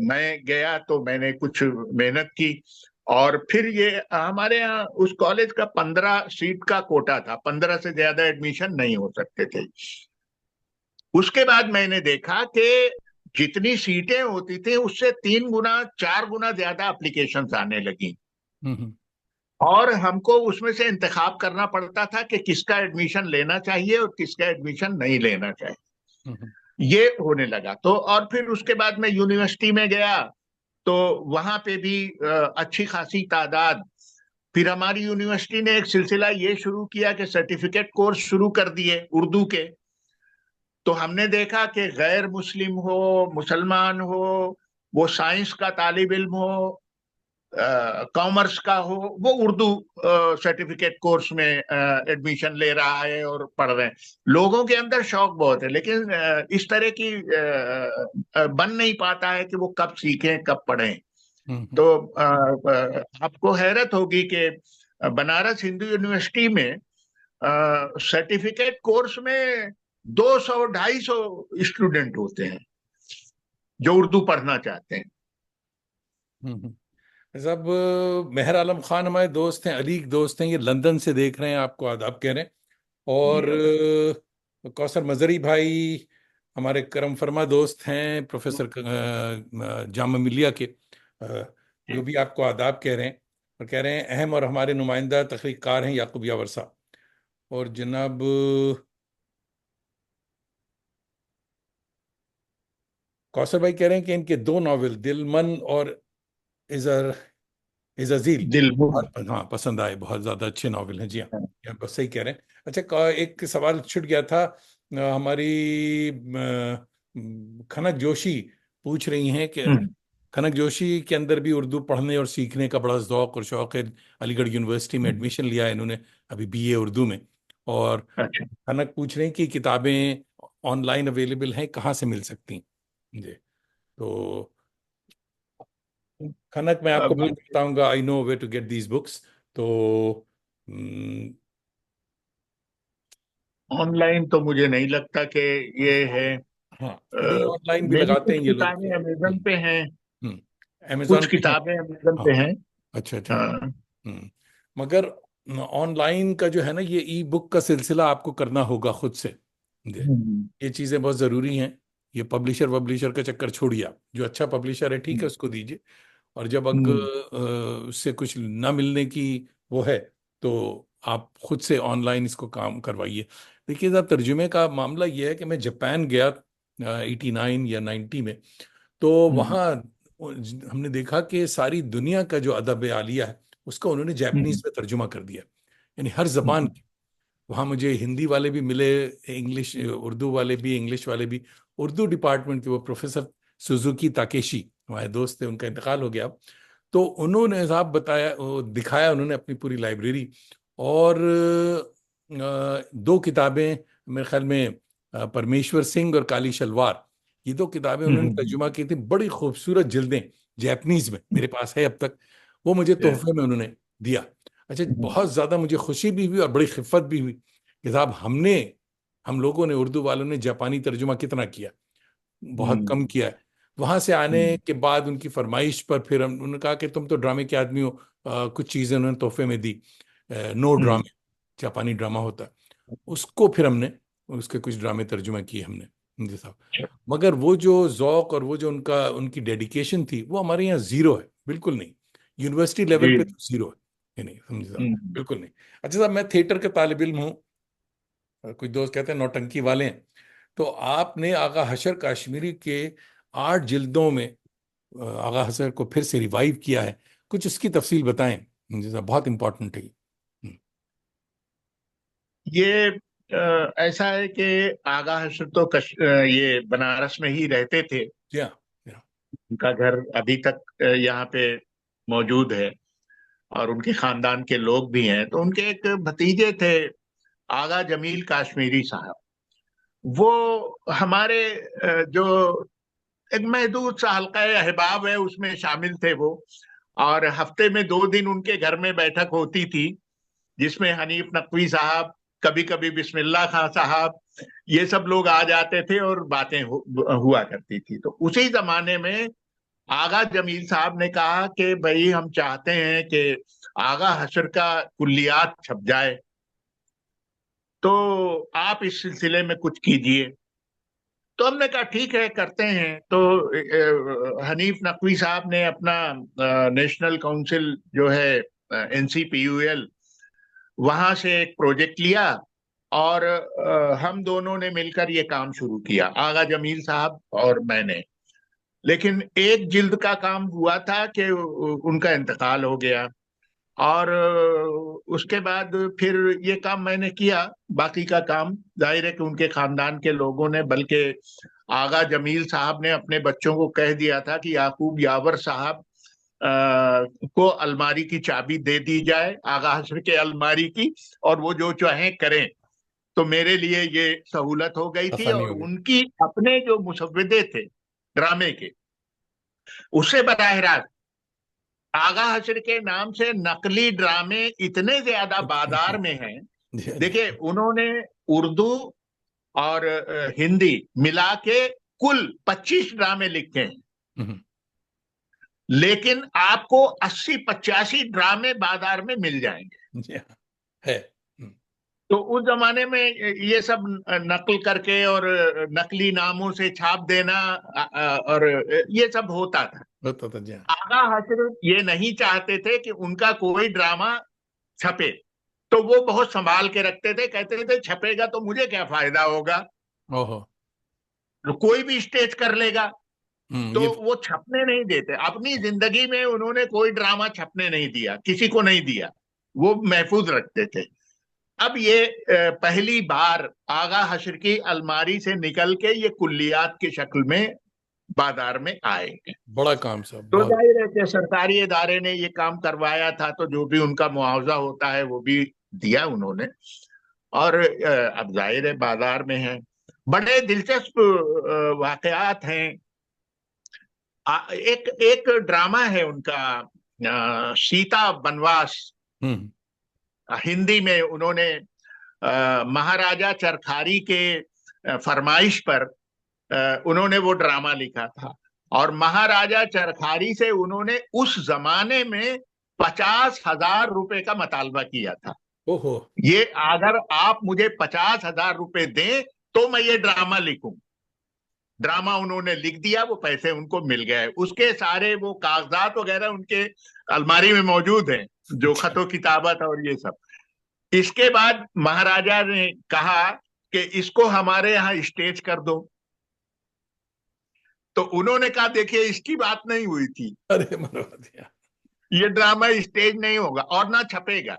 मैं गया तो मैंने कुछ मेहनत की, और फिर ये हमारे यहाँ उस कॉलेज का 15 सीट का कोटा था, 15 से ज्यादा एडमिशन नहीं हो सकते थे। उसके बाद मैंने देखा कि जितनी सीटें होती थी उससे 3 गुना 4 गुना ज्यादा एप्लीकेशंस आने लगी, हम्म और हमको उसमें से इंतखाब करना पड़ता था कि किसका एडमिशन लेना चाहिए और किसका एडमिशन नहीं लेना चाहिए। हम्म ये होने लगा। तो और फिर उसके बाद मैं यूनिवर्सिटी में गया, तो वहां पे भी अच्छी खासी तादाद। फिर हमारी यूनिवर्सिटी ने एक सिलसिला ये शुरू किया कि सर्टिफिकेट कोर्स शुरू कर दिए उर्दू के। तो हमने देखा कि गैर मुस्लिम हो, मुसलमान हो, वो साइंस का तालिब इल्म हो, कॉमर्स का हो, वो उर्दू सर्टिफिकेट कोर्स में एडमिशन ले रहा है और पढ़ रहे हैं। लोगों के अंदर शौक बहुत है, लेकिन इस तरह की बन नहीं पाता है कि वो कब सीखें कब पढ़ें। हम्म तो आपको हैरत होगी कि बनारस हिंदू यूनिवर्सिटी में सर्टिफिकेट कोर्स में 200-250 स्टूडेंट होते हैं जो उर्दू पढ़ना चाहते हैं। हम्म। साहब, मेहर आलम खान हमारे दोस्त हैं, अलीक दोस्त हैं, ये लंदन से देख रहे हैं, आपको आदाब कह रहे हैं। और कौसर मजरी भाई हमारे करम फरमा दोस्त हैं, प्रोफेसर जामा मिलिया के, जो भी आपको आदाब कह रहे हैं। और कह रहे हैं अहम और हमारे नुमाइंदा तहरीककार हैं याकूब यावर साहब। और जनाब कौसर भाई कह रहे हैं कि इनके 2 नावल दिलमन और इजर इज़ाज़ील दिल बहुत, हाँ, पसंद आए, बहुत ज़्यादा अच्छे नावल हैं। जी हाँ, ये आप बस सही कह रहे हैं। अच्छा, एक सवाल छूट गया था। हमारी खनक जोशी पूछ रही हैं कि खनक जोशी के अंदर भी उर्दू पढ़ने और सीखने का बड़ा ज़ौक और शौक़ है। अलीगढ़ यूनिवर्सिटी में एडमिशन लिया है इन्होंने अभी बीए उर्दू में। और अच्छा। खनक पूछ रही हैं कि किताबें ऑनलाइन अवेलेबल हैं, कहाँ से मिल सकती हैं जी। तो खनक, मैं आपको अब बाद में बताऊंगा, I know way to get these books. तो हम्म, ऑनलाइन तो मुझे नहीं लगता कि ये है। हाँ, नहीं, ऑनलाइन भी मेरी लगाते कुछ हैं ये लोग तो। किताबें अमेजन पे हैं। अमेजॉन कुछ पे है। किताबें अमेजन हाँ, पे हैं। अच्छा अच्छा। हाँ। मगर ऑनलाइन का जो है ना, ये ई बुक का सिलसिला आपको करना होगा खुद से। जी, हम्म, ये चीज़ें बहुत ज़रूरी हैं। ये पब्लिशर वब्लिशर का चक्कर छोड़िए आप, जो अच्छा पब्लिशर है ठीक है उसको दीजिए। और जब हम्म, उससे कुछ ना मिलने की वो है, तो आप खुद से ऑनलाइन इसको काम करवाइए। देखिए साहब, तर्जुमे का मामला ये है कि मैं जापान गया 89 या 90 में। तो हम्म, वहाँ हमने देखा कि सारी दुनिया का जो अदब आलिया है उसका उन्होंने हम्म, जापानीज में तर्जुमा कर दिया, यानी हर जबान हम्म, की। वहाँ मुझे हिंदी वाले भी मिले, इंग्लिश उर्दू वाले भी, इंग्लिश वाले भी। उर्दू डिपार्टमेंट के वो प्रोफेसर सुजुकी ताकेशी हमारे दोस्त थे, उनका इंतकाल हो गया अब। तो उन्होंने साहब बताया, वो दिखाया उन्होंने अपनी पूरी लाइब्रेरी। और 2 किताबें मेरे ख्याल में, परमेश्वर सिंह और काली शलवार, ये 2 किताबें उन्होंने हम्म, तर्जुमा की थी, बड़ी खूबसूरत जिल्दें, जैपनीज में, मेरे पास है अब तक। वो मुझे तोहफे में उन्होंने दिया। अच्छा, हम्म, बहुत ज़्यादा मुझे खुशी भी हुई और बड़ी खिफ़्फ़त भी हुई कि साहब हम लोगों ने, उर्दू वालों ने जापानी तर्जुमा कितना किया, बहुत हम्म, कम किया है। वहां से आने हम्म, के बाद उनकी फरमाइश पर फिर उन्होंने कहा कि तुम तो ड्रामे के आदमी हो। कुछ चीज़ें उन्होंने तोहफे में दी। नो हम्म, ड्रामे, जापानी ड्रामा होता है, उसको फिर हमने, उसके कुछ ड्रामे तर्जुमा किए हमने। जी साहब। मगर वो जो जौक और वो जो उनकी डेडिकेशन थी, वो हमारे यहाँ जीरो है, बिल्कुल नहीं। यूनिवर्सिटी लेवल जी। पे तो जीरो है। नहीं समझे साहब, हम्म। बिल्कुल नहीं। अच्छा साहब, मैं थिएटर के तालिब इल्म हूँ, कुछ दोस्त कहते हैं नौटंकी वाले हैं। तो आपने आगा हशर काश्मीरी के 8 जिल्दों में आगा हशर को फिर से रिवाइव किया है, कुछ उसकी तफसील बताएं मुझे साहब, बहुत इंपॉर्टेंट है ये। ये ऐसा है कि आगा हशर तो ये बनारस में ही रहते थे। जी हाँ, जी हाँ। उनका घर अभी तक यहाँ पे मौजूद है, और उनके खानदान के लोग भी हैं। तो उनके एक भतीजे थे, आगा जमील काश्मीरी साहब। वो हमारे जो एक महदूद सा हल्का अहबाब है उसमें शामिल थे वो। और हफ्ते में 2 दिन उनके घर में बैठक होती थी, जिसमें हनीफ नकवी साहब, कभी कभी बिस्मिल्लाह खां साहब, ये सब लोग आ जाते थे और बातें हुआ करती थी। तो उसी जमाने में आगा जमील साहब ने कहा कि भाई हम चाहते हैं कि आगा हशर का कुल्लियात छप जाए, तो आप इस सिलसिले में कुछ कीजिए। तो हमने कहा ठीक है, करते हैं। तो हनीफ नकवी साहब ने अपना नेशनल काउंसिल जो है, NCPUL, वहां से एक प्रोजेक्ट लिया, और हम दोनों ने मिलकर ये काम शुरू किया, आगा जमील साहब और मैंने। लेकिन एक जिल्द का काम हुआ था कि उनका इंतकाल हो गया, और उसके बाद फिर ये काम मैंने किया। बाकी का काम जाहिर है कि उनके खानदान के लोगों ने, बल्कि आगा जमील साहब ने अपने बच्चों को कह दिया था कि याकूब यावर साहब को अलमारी की चाबी दे दी जाए, आगा हशर के अलमारी की, और वो जो चाहें करें। तो मेरे लिए ये सहूलत हो गई थी। आसानी और हो गई। उनकी अपने जो मुसव्विदे थे ड्रामे के, उससे बराह रास्त आगा हशर के नाम से नकली ड्रामे इतने ज्यादा बाजार में हैं। जी हाँ, जी देखिए, हाँ। उन्होंने उर्दू और हिंदी मिला के कुल 25 ड्रामे लिखे हैं। हम्म, लेकिन आपको 80-85 ड्रामे बाजार में मिल जाएंगे। जी हाँ, है। हम्म, तो उस जमाने में ये सब नकल करके और नकली नामों से छाप देना, और ये सब होता था। होता था, जी हाँ। आगा हशर ये नहीं चाहते थे कि उनका कोई ड्रामा छपे, तो वो बहुत संभाल के रखते थे। कहते थे छपेगा तो मुझे क्या फायदा होगा, ओहो। तो कोई भी स्टेज कर लेगा। तो ये वो छपने नहीं देते। अपनी जिंदगी में उन्होंने कोई ड्रामा छपने नहीं दिया, किसी को नहीं दिया, वो महफूज रखते थे। अब ये पहली बार आगा हशर की अलमारी से निकल के ये कुल्लियात की शक्ल में बाजार में आएंगे। बड़ा काम साहब, तो बहुत। जाहिर है कि सरकारी इदारे ने ये काम करवाया था, तो जो भी उनका मुआवजा होता है वो भी दिया उन्होंने। और अब जाहिर है बाजार में है। बड़े दिलचस्प वाकयात हैं। एक एक ड्रामा है उनका, सीता बनवास। हम्म, हिंदी में उन्होंने महाराजा चरखारी के फरमाइश पर उन्होंने वो ड्रामा लिखा था। और महाराजा चरखारी से उन्होंने उस जमाने में 50,000 रुपए का मुतालबा किया था। ओहो। ये अगर आप मुझे 50,000 रुपए दें तो मैं ये ड्रामा लिखूं। ड्रामा उन्होंने लिख दिया, वो पैसे उनको मिल गए। उसके सारे वो कागजात वगैरह उनके अलमारी में मौजूद हैं, जो खतो किताबत और ये सब। इसके बाद महाराजा ने कहा कि इसको हमारे यहाँ स्टेज कर दो। तो उन्होंने कहा देखिए, इसकी बात नहीं हुई थी, अरे मरवा दिया। ये ड्रामा स्टेज नहीं होगा और ना छपेगा।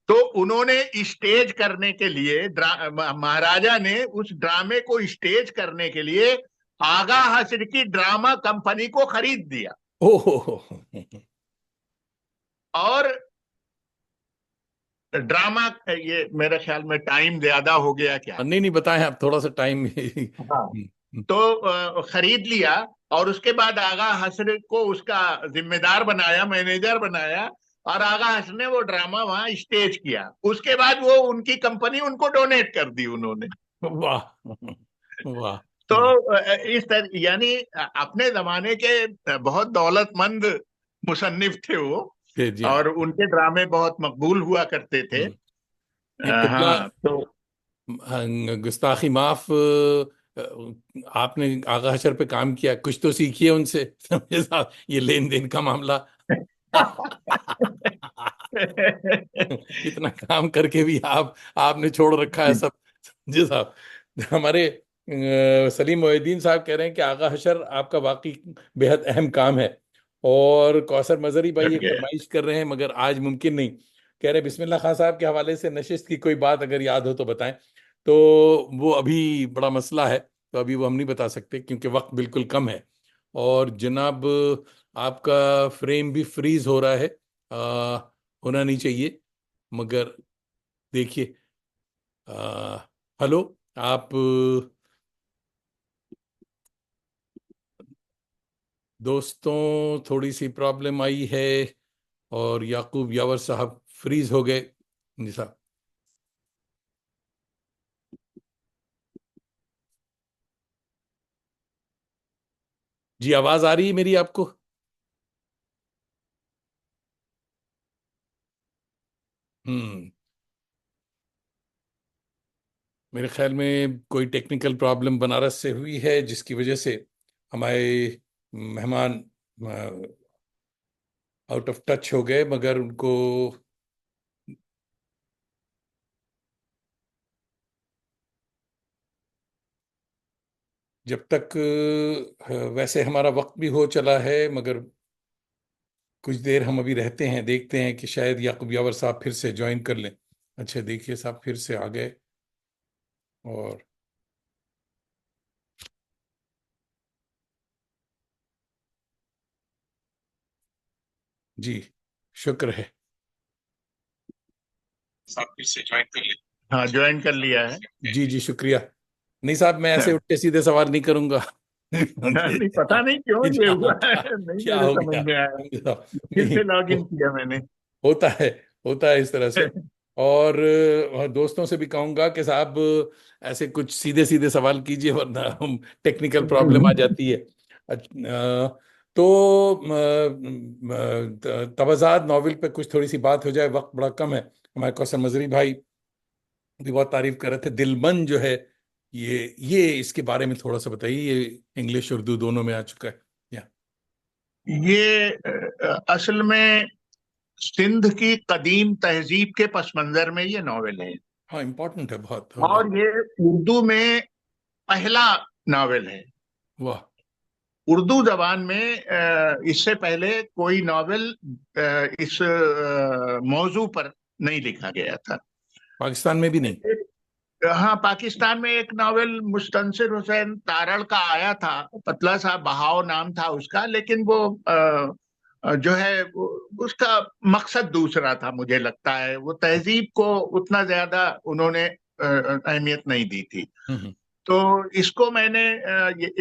तो उन्होंने स्टेज करने के लिए, महाराजा ने उस ड्रामे को स्टेज करने के लिए आगा हशर की ड्रामा कंपनी को खरीद दिया। ओहो। और ड्रामा, ये मेरे ख्याल में टाइम ज्यादा हो गया क्या। नहीं नहीं, बताएं आप थोड़ा सा टाइम। हाँ। तो खरीद लिया, और उसके बाद आगा हशर को उसका जिम्मेदार बनाया, मैनेजर बनाया, और आगा हशर ने वो ड्रामा वहां स्टेज किया। उसके बाद वो उनकी कंपनी उनको डोनेट कर दी उन्होंने। वाह, वाह। तो इस तरह, यानी अपने जमाने के बहुत दौलतमंद मुसन्निफ थे वो। जी हाँ। और उनके ड्रामे बहुत मकबूल हुआ करते थे। ये किबला, हाँ। तो गुस्ताखी माफ, आपने आगा हशर पे काम किया, कुछ तो सीखिए उनसे। समझे साहब, ये लेन देन का मामला। इतना काम करके भी आपने छोड़ रखा है सब। जी साहब, हमारे सलीम मोहिद्दीन साहब कह रहे हैं कि आगा हशर आपका वाकई बेहद अहम काम है। और कौसर मजहरी भाई एक फरमाइश कर रहे हैं मगर आज मुमकिन नहीं। कह रहे बिस्मिल्लाह खान साहब के हवाले से नशिस्त की कोई बात अगर याद हो तो बताएं। तो वो अभी बड़ा मसला है, तो अभी वो हम नहीं बता सकते क्योंकि वक्त बिल्कुल कम है। और जनाब, आपका फ्रेम भी फ्रीज हो रहा है, होना नहीं चाहिए मगर देखिए। हेलो, आप दोस्तों, थोड़ी सी प्रॉब्लम आई है और याकूब यावर साहब फ्रीज हो गए। जी साहब, जी आवाज आ रही है मेरी आपको? हम्म, मेरे ख्याल में कोई टेक्निकल प्रॉब्लम बनारस से हुई है जिसकी वजह से हमारे मेहमान आउट ऑफ टच हो गए, मगर उनको जब तक वैसे हमारा वक्त भी हो चला है, मगर कुछ देर हम अभी रहते हैं, देखते हैं कि शायद याकूब यावर साहब फिर से ज्वाइन कर लें। अच्छा देखिए साहब फिर से आ गए। और जी, शुक्र है साहब फिर से ज्वाइन कर लें। हाँ, ज्वाइन कर लिया है। जी जी, शुक्रिया। नहीं साहब, मैं ऐसे उल्टे सीधे सवाल नहीं करूंगा। नहीं, पता नहीं क्यों ये क्या हुआ है, क्या नहीं क्या मेरे हो समझ गया? में आया। फिर नहीं, से लॉग इन किया मैंने। होता है, होता है इस तरह से। और दोस्तों से भी कहूंगा कि साहब ऐसे कुछ सीधे सीधे सवाल कीजिए वरना हम टेक्निकल प्रॉब्लम आ जाती है। तो तवाज़ात नॉवेल पे कुछ थोड़ी सी बात हो जाए, वक्त बड़ा कम है। हमारे कौसर मजरी भाई भी बहुत तारीफ कर रहे थे। दिलबन जो है, ये इसके बारे में थोड़ा सा बताइए। ये इंग्लिश उर्दू दोनों में आ चुका है या? ये असल में सिंध की कदीम तहजीब के पस मंजर में ये नॉवेल है। हाँ, इम्पोर्टेंट है बहुत। और ये उर्दू में पहला नॉवेल है। वाह। उर्दू जबान में इससे पहले कोई नॉवेल इस मौजू पर नहीं लिखा गया था। पाकिस्तान में भी नहीं? हाँ, पाकिस्तान में एक नॉवेल मुस्तनसिर हुसैन तारड़ का आया था, पतला सा बहाव नाम था उसका, लेकिन वो जो है उसका मकसद दूसरा था। मुझे लगता है वो तहजीब को उतना ज्यादा उन्होंने अहमियत नहीं दी थी। हम्म तो इसको मैंने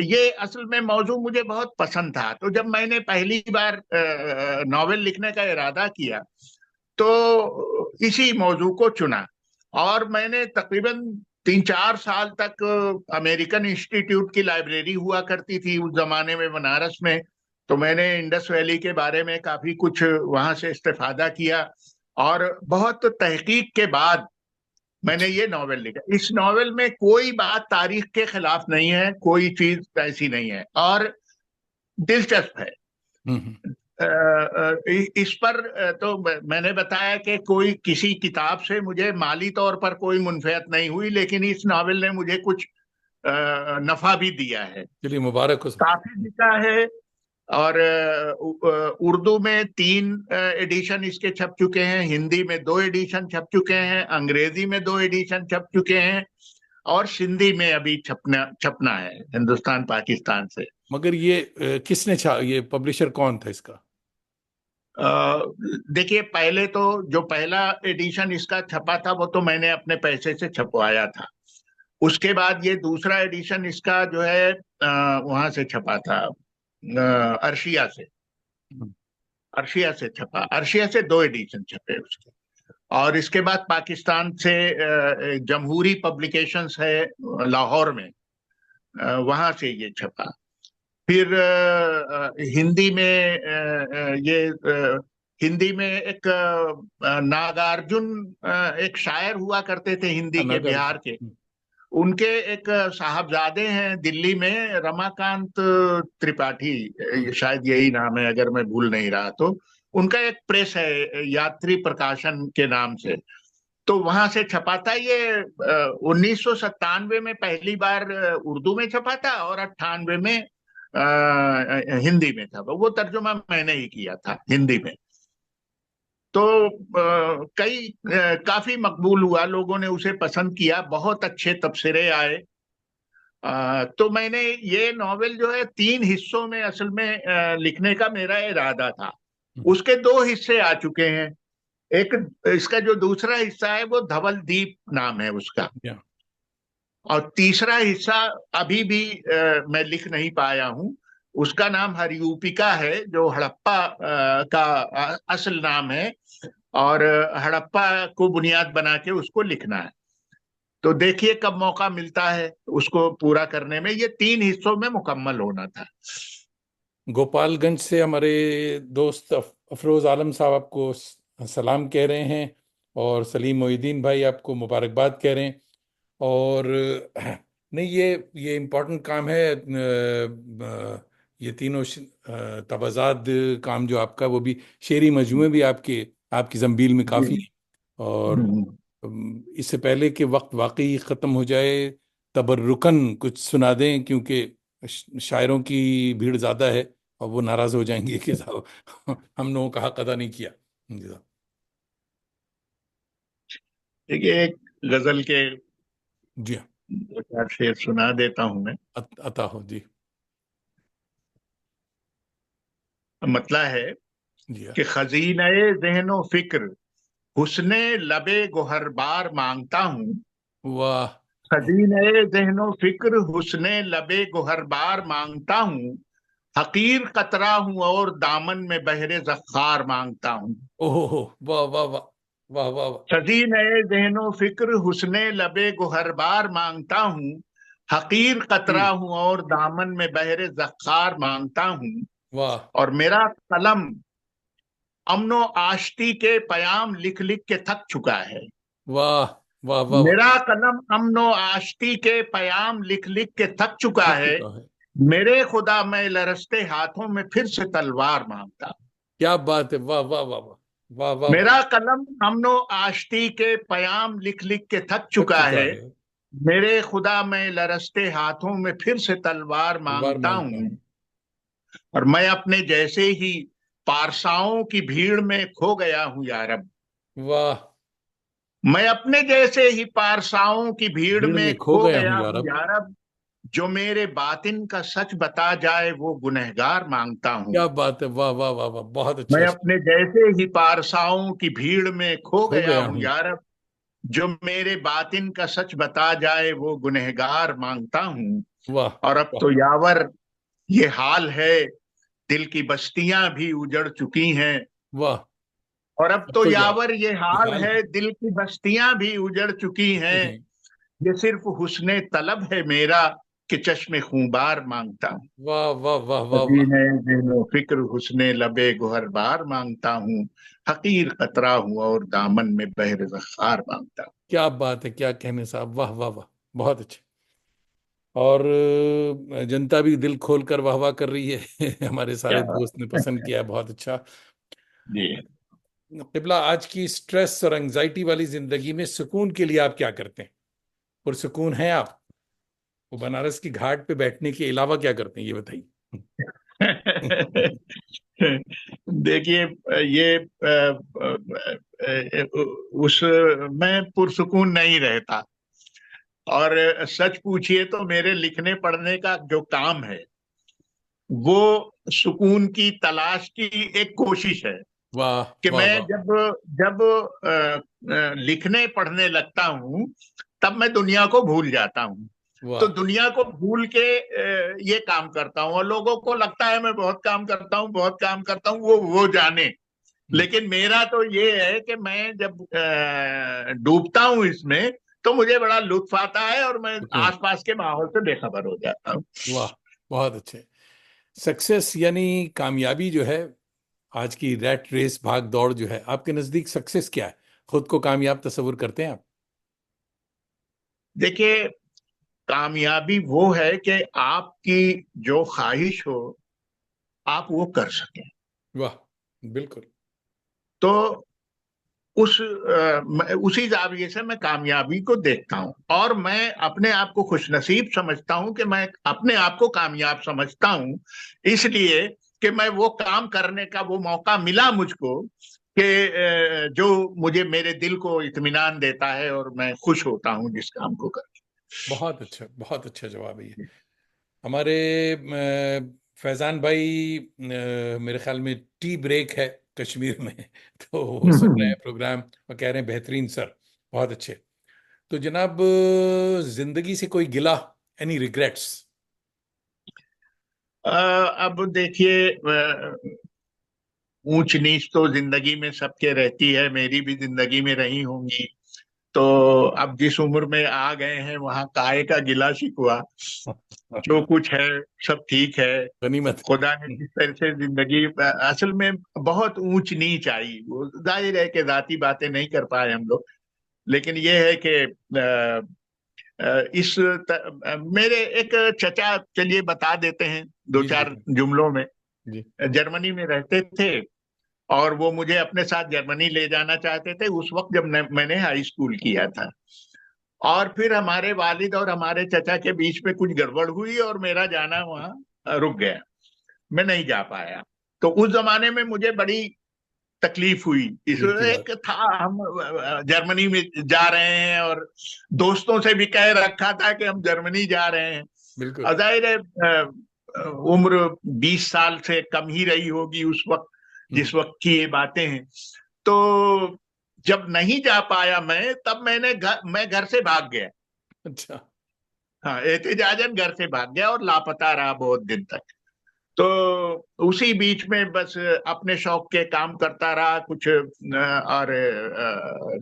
ये असल में मौजू मुझे बहुत पसंद था। तो जब मैंने पहली बार नॉवेल लिखने का इरादा किया तो इसी मौजू को चुना। और मैंने तकरीबन 3-4 साल तक अमेरिकन इंस्टीट्यूट की लाइब्रेरी हुआ करती थी उस जमाने में बनारस में। तो मैंने इंडस वैली के बारे में काफी कुछ वहां से इस्तेफादा किया। और बहुत तहकीक के बाद मैंने ये नॉवेल लिखा। इस नॉवेल में कोई बात तारीख के खिलाफ नहीं है, कोई चीज ऐसी नहीं है, और दिलचस्प है। हम्म इस पर तो मैंने बताया कि कोई किसी किताब से मुझे माली तौर पर कोई मुनफियत नहीं हुई, लेकिन इस नॉवेल ने मुझे कुछ नफा भी दिया है। चलिए, मुबारक हो। काफी लिखा है। और उर्दू में 3 एडिशन इसके छप चुके हैं, हिंदी में 2 एडिशन छप चुके हैं, अंग्रेजी में 2 एडिशन छप चुके हैं, और सिंधी में अभी छपना छपना है हिंदुस्तान पाकिस्तान से। मगर ये किसने ये पब्लिशर कौन था इसका? देखिए, पहले तो जो पहला एडिशन इसका छपा था वो तो मैंने अपने पैसे से छपवाया था। उसके बाद ये दूसरा एडिशन इसका जो है वहां से छपा था, अर्शिया से। हम्म, अर्शिया से छपा, अर्शिया से 2 एडिशन छपे उसके। और इसके बाद पाकिस्तान से जमहूरी पब्लिकेशंस है लाहौर में, वहां से ये छपा। फिर हिंदी में ये हिंदी में एक नागार्जुन, एक शायर हुआ करते थे हिंदी के, नागार्जुन। बिहार के। उनके एक साहबजादे हैं दिल्ली में, रमाकांत त्रिपाठी, शायद यही नाम है अगर मैं भूल नहीं रहा तो। उनका एक प्रेस है यात्री प्रकाशन के नाम से, तो वहां से छपा था ये। 1997 में पहली बार उर्दू में छपा था और 98 में हिंदी में था। वो तर्जुमा मैंने ही किया था हिंदी में। तो काफी मकबूल हुआ, लोगों ने उसे पसंद किया, बहुत अच्छे तबसरे आए। तो मैंने ये नॉवेल जो है 3 हिस्सों में असल में लिखने का मेरा इरादा था। उसके 2 हिस्से आ चुके हैं। एक, इसका जो दूसरा हिस्सा है वो धवलदीप नाम है उसका, या और तीसरा हिस्सा अभी भी मैं लिख नहीं पाया हूँ। उसका नाम हरियूपिका है, जो हड़प्पा का असल नाम है, और हड़प्पा को बुनियाद बना के उसको लिखना है। तो देखिए कब मौका मिलता है उसको पूरा करने में। ये 3 हिस्सों में मुकम्मल होना था। गोपालगंज से हमारे दोस्त अफरोज आलम साहब आपको सलाम कह रहे हैं, और सलीम मोहिद्दीन भाई आपको मुबारकबाद कह रहे हैं। और नहीं, ये इम्पोर्टेंट काम है। ये तीनों तवाज़ात काम जो आपका, वो भी शेरी मजमूए भी आपकी जंबील में जी। काफ़ी हैं। और हम्म। इससे पहले कि वक्त वाकई ख़त्म हो जाए, तबर्रुकन कुछ सुना दें, क्योंकि शायरों की भीड़ ज़्यादा है और वो नाराज़ हो जाएंगे कि साहब हम लोगों का हक अदा नहीं किया। जी साहब। देखिए एक गजल के जी हाँ। 2 4 शेर सुना देता हूं मैं। अता हो जी। मतलब है जी हाँ। कि खजीने ज़हनो फिक्र हुस्ने लबे गोहरबार मांगता हूँ। वाह खजीने ज़हनो फिक्र हुस्ने लबे गोहरबार मांगता हूँ। हकीर कतरा हूँ और दामन में बहरे ज़ख़्ख़ार मांगता हूँ। ओहो, वाह वाह वाह, वाह वाह वाह। सजी नए ज़हनो फिक्र हुस्ने लबे गोहरबार मांगता हूँ। हकीर जी, कतरा हूँ और दामन में बहरे ज़ख़्ख़ार मांगता हूँ। वाह और मेरा कलम अमनो आश्ती के पयाम लिख लिख के थक चुका है। वाह, वाह वाह वाह। मेरा कलम अमनो आश्ती के पयाम लिख लिख के थक चुका थक है। चुका है। मेरे खुदा मैं लरसते हाथों में फिर से तलवार मांगता हूं। क्या बात है, वाह वाह वाह वाह, वाह वाह वाह। मेरा कलम अमनो आश्ती के पयाम लिख लिख के थक थक चुका चुका है। है। मेरे खुदा मैं लरसते हाथों में फिर से तलवार बार मांगता मांगता हूं। हूँ। और मैं अपने जैसे ही पारसाओं की भीड़ में खो गया हूं यारब। वाह, मैं अपने जैसे ही पारसाओं की भीड़ भीड़ में में खो खो गया हूँ गया यार हूं अब। यारब। जो मेरे बातिन का सच बता जाए वो गुनहगार मांगता हूं। क्या बात है, वाह वाह वाह वाह, बहुत अच्छा मैं अच्छा। अपने जैसे ही पारसाओं की भीड़ में खो खो गया गया हूं हूँ। यारब। जो मेरे बातिन का सच बता जाए वो गुनहगार मांगता हूं। वाह और अब वाह। तो यावर ये हाल है, दिल की बस्तियां भी उजड़ चुकी हैं। वाह, और अब अब तो तो यावर ये हाल हाल है। है, दिल की बस्तियां भी उजड़ चुकी हैं। हैं। ये सिर्फ हुस्ने तलब है मेरा कि चश्मे खूंबार मांगता हूँ। वाह वाह वाह वाह वाह। हसीने दिनो फिक्र हुस्ने लबे गुहरबार मांगता हूँ। हकीर कतरा हूँ और दामन में बहर ज़ख़्ख़ार मांगता हूँ। क्या बात है, क्या कहने साहब, वाह वाह वाह, बहुत अच्छे। और जनता भी दिल खोल कर वाह वाह कर रही है। हमारे क्या सारे दोस्त ने पसंद किया है, बहुत अच्छा। जी। किबला, आज की स्ट्रेस और एंजाइटी वाली जिंदगी में सुकून के लिए आप क्या करते हैं? पुरसुकून हैं आप? वो बनारस की घाट पे बैठने के अलावा क्या करते हैं, ये बताइए। देखिए ये उस मैं पुरसुकून नहीं रहता। और सच पूछिए तो मेरे लिखने पढ़ने का जो काम है वो सुकून की तलाश की एक कोशिश है। वाह कि वाह मैं वाह जब जब लिखने पढ़ने लगता हूँ तब मैं दुनिया को भूल जाता हूँ। तो वाह। दुनिया को भूल के ये काम करता हूँ, और लोगों को लगता है मैं बहुत काम करता हूँ, बहुत काम करता हूँ, वो जाने। हम्म, लेकिन मेरा तो ये है कि मैं जब डूबता हूँ इसमें तो मुझे बड़ा लुत्फ आता है और मैं सुकून। आसपास के माहौल से बेखबर हो जाता हूँ। वाह, बहुत अच्छे। सक्सेस यानी कामयाबी जो है, आज की रैट रेस भाग दौड़ जो है, आपके नजदीक सक्सेस क्या है? खुद को कामयाब तस्वुर करते हैं आप? देखिए कामयाबी वो है कि आपकी जो ख्वाहिश हो आप वो कर सकें। वाह, बिल्कुल। तो उसी जाविये से मैं कामयाबी को देखता हूं, और मैं अपने आप को खुशनसीब समझता हूं कि मैं अपने आप को कामयाब समझता हूं, इसलिए कि मैं वो काम करने का वो मौका मिला मुझको कि जो मुझे मेरे दिल को इत्मीनान देता है, और मैं खुश होता हूं जिस काम को कर। बहुत अच्छा जवाब है ये। हमारे फैजान भाई मेरे ख्याल में टी ब्रेक है कश्मीर में तो वो सुन रहे हैं प्रोग्राम और कह रहे हैं बेहतरीन सर, बहुत अच्छे। तो जनाब, जिंदगी से कोई गिला, एनी रिग्रेट्स? अब देखिए, ऊंच नीच तो जिंदगी में सबके रहती है, मेरी भी जिंदगी में रही होंगी। तो अब जिस उम्र में आ गए हैं, वहां काय का गिला शिकवा, जो कुछ है सब ठीक है। गनीमत। खुदा ने जिस तरह से जिंदगी, असल में बहुत ऊंच नीच आई, वो जाहिर है कि जाती बातें नहीं कर पाए हम लोग, लेकिन ये है कि मेरे एक चचा, चलिए बता देते हैं दो जी जी चार जुमलों में। जी। जर्मनी में रहते थे, और वो मुझे अपने साथ जर्मनी ले जाना चाहते थे उस वक्त जब मैंने हाई स्कूल किया था। और फिर हमारे वालिद और हमारे चचा के बीच में कुछ गड़बड़ हुई, और मेरा जाना वहां रुक गया, मैं नहीं जा पाया। तो उस जमाने में मुझे बड़ी तकलीफ हुई। इस दिल की बात। एक था, हम जर्मनी में जा रहे हैं, और दोस्तों से भी कह रखा था कि हम जर्मनी जा रहे हैं। बिल्कुल। और जाहिर है, उम्र 20 साल से कम ही रही होगी उस वक्त, हम्म। जिस वक्त की ये बातें हैं। तो जब नहीं जा पाया मैं, तब मैं घर से भाग गया। अच्छा। हाँ, एहतिजाजन घर से भाग गया और लापता रहा बहुत दिन तक। तो उसी बीच में बस अपने शौक के काम करता रहा कुछ, और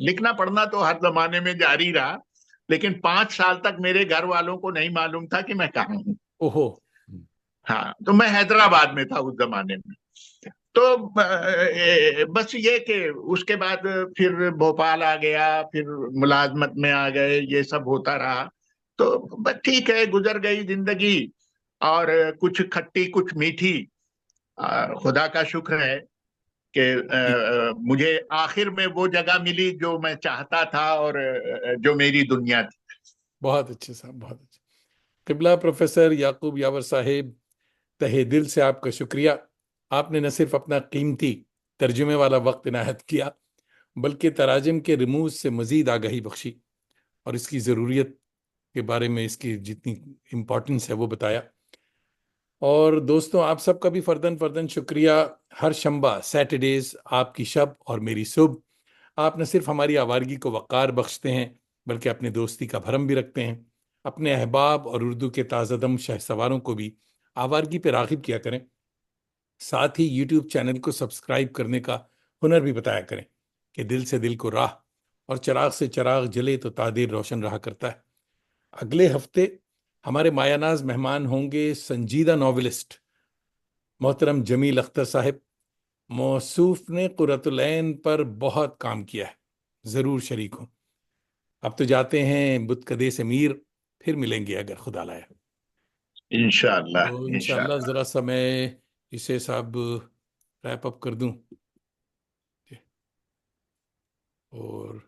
लिखना पढ़ना तो हर जमाने में जारी रहा, लेकिन 5 साल तक मेरे घर वालों को नहीं मालूम था कि मैं कहाँ हूँ। ओहो। हाँ, तो मैं हैदराबाद में था उस जमाने में। तो बस ये कि उसके बाद फिर भोपाल आ गया, फिर मुलाजमत में आ गए, ये सब होता रहा। तो बस ठीक है, गुजर गई जिंदगी, और कुछ खट्टी कुछ मीठी। खुदा का शुक्र है कि जी। मुझे आखिर में वो जगह मिली जो मैं चाहता था, और जो मेरी दुनिया थी। बहुत अच्छे साहब, बहुत अच्छे। किबला प्रोफेसर याकूब यावर साहिब, तहे दिल से आपका शुक्रिया। आपने न सिर्फ अपना कीमती तर्जुमे वाला वक्त इनायत किया, बल्कि तराजिम के रमूज से मजीद आगाही बख्शी और इसकी ज़रूरियत के बारे में, इसकी जितनी इम्पोर्टेंस है वो बताया। और दोस्तों, आप सबका भी फर्दन फर्दन शुक्रिया। हर शंबा सैटरडेज आपकी शब और मेरी सुबह, आप न सिर्फ हमारी आवारगी को वक़ार बख्शते हैं, बल्कि अपनी दोस्ती का भरम भी रखते हैं। अपने अहबाब और उर्दू के ताज़ादम शहसवारों को भी आवारगी पर राग़िब किया करें। साथ ही यूट्यूब चैनल को सब्सक्राइब करने का हुनर भी बताया करें कि दिल से दिल को राह और चिराग से चिराग जले तो तादीर रोशन रहा करता है। अगले हफ्ते हमारे मायानाज मेहमान होंगे संजीदा नॉवेलिस्ट मोहतरम जमील अख्तर साहिब। मौसूफ ने कुर्रतुल ऐन पर बहुत काम किया है, ज़रूर शरीक हूँ। अब तो जाते हैं बुतकदे से मीर, फिर मिलेंगे अगर खुदा लाया। इंशाअल्लाह, तो इंशाल्लाह इंशाअल्लाह। ज़रा सा मैं इसे सब रैप अप कर दूं। और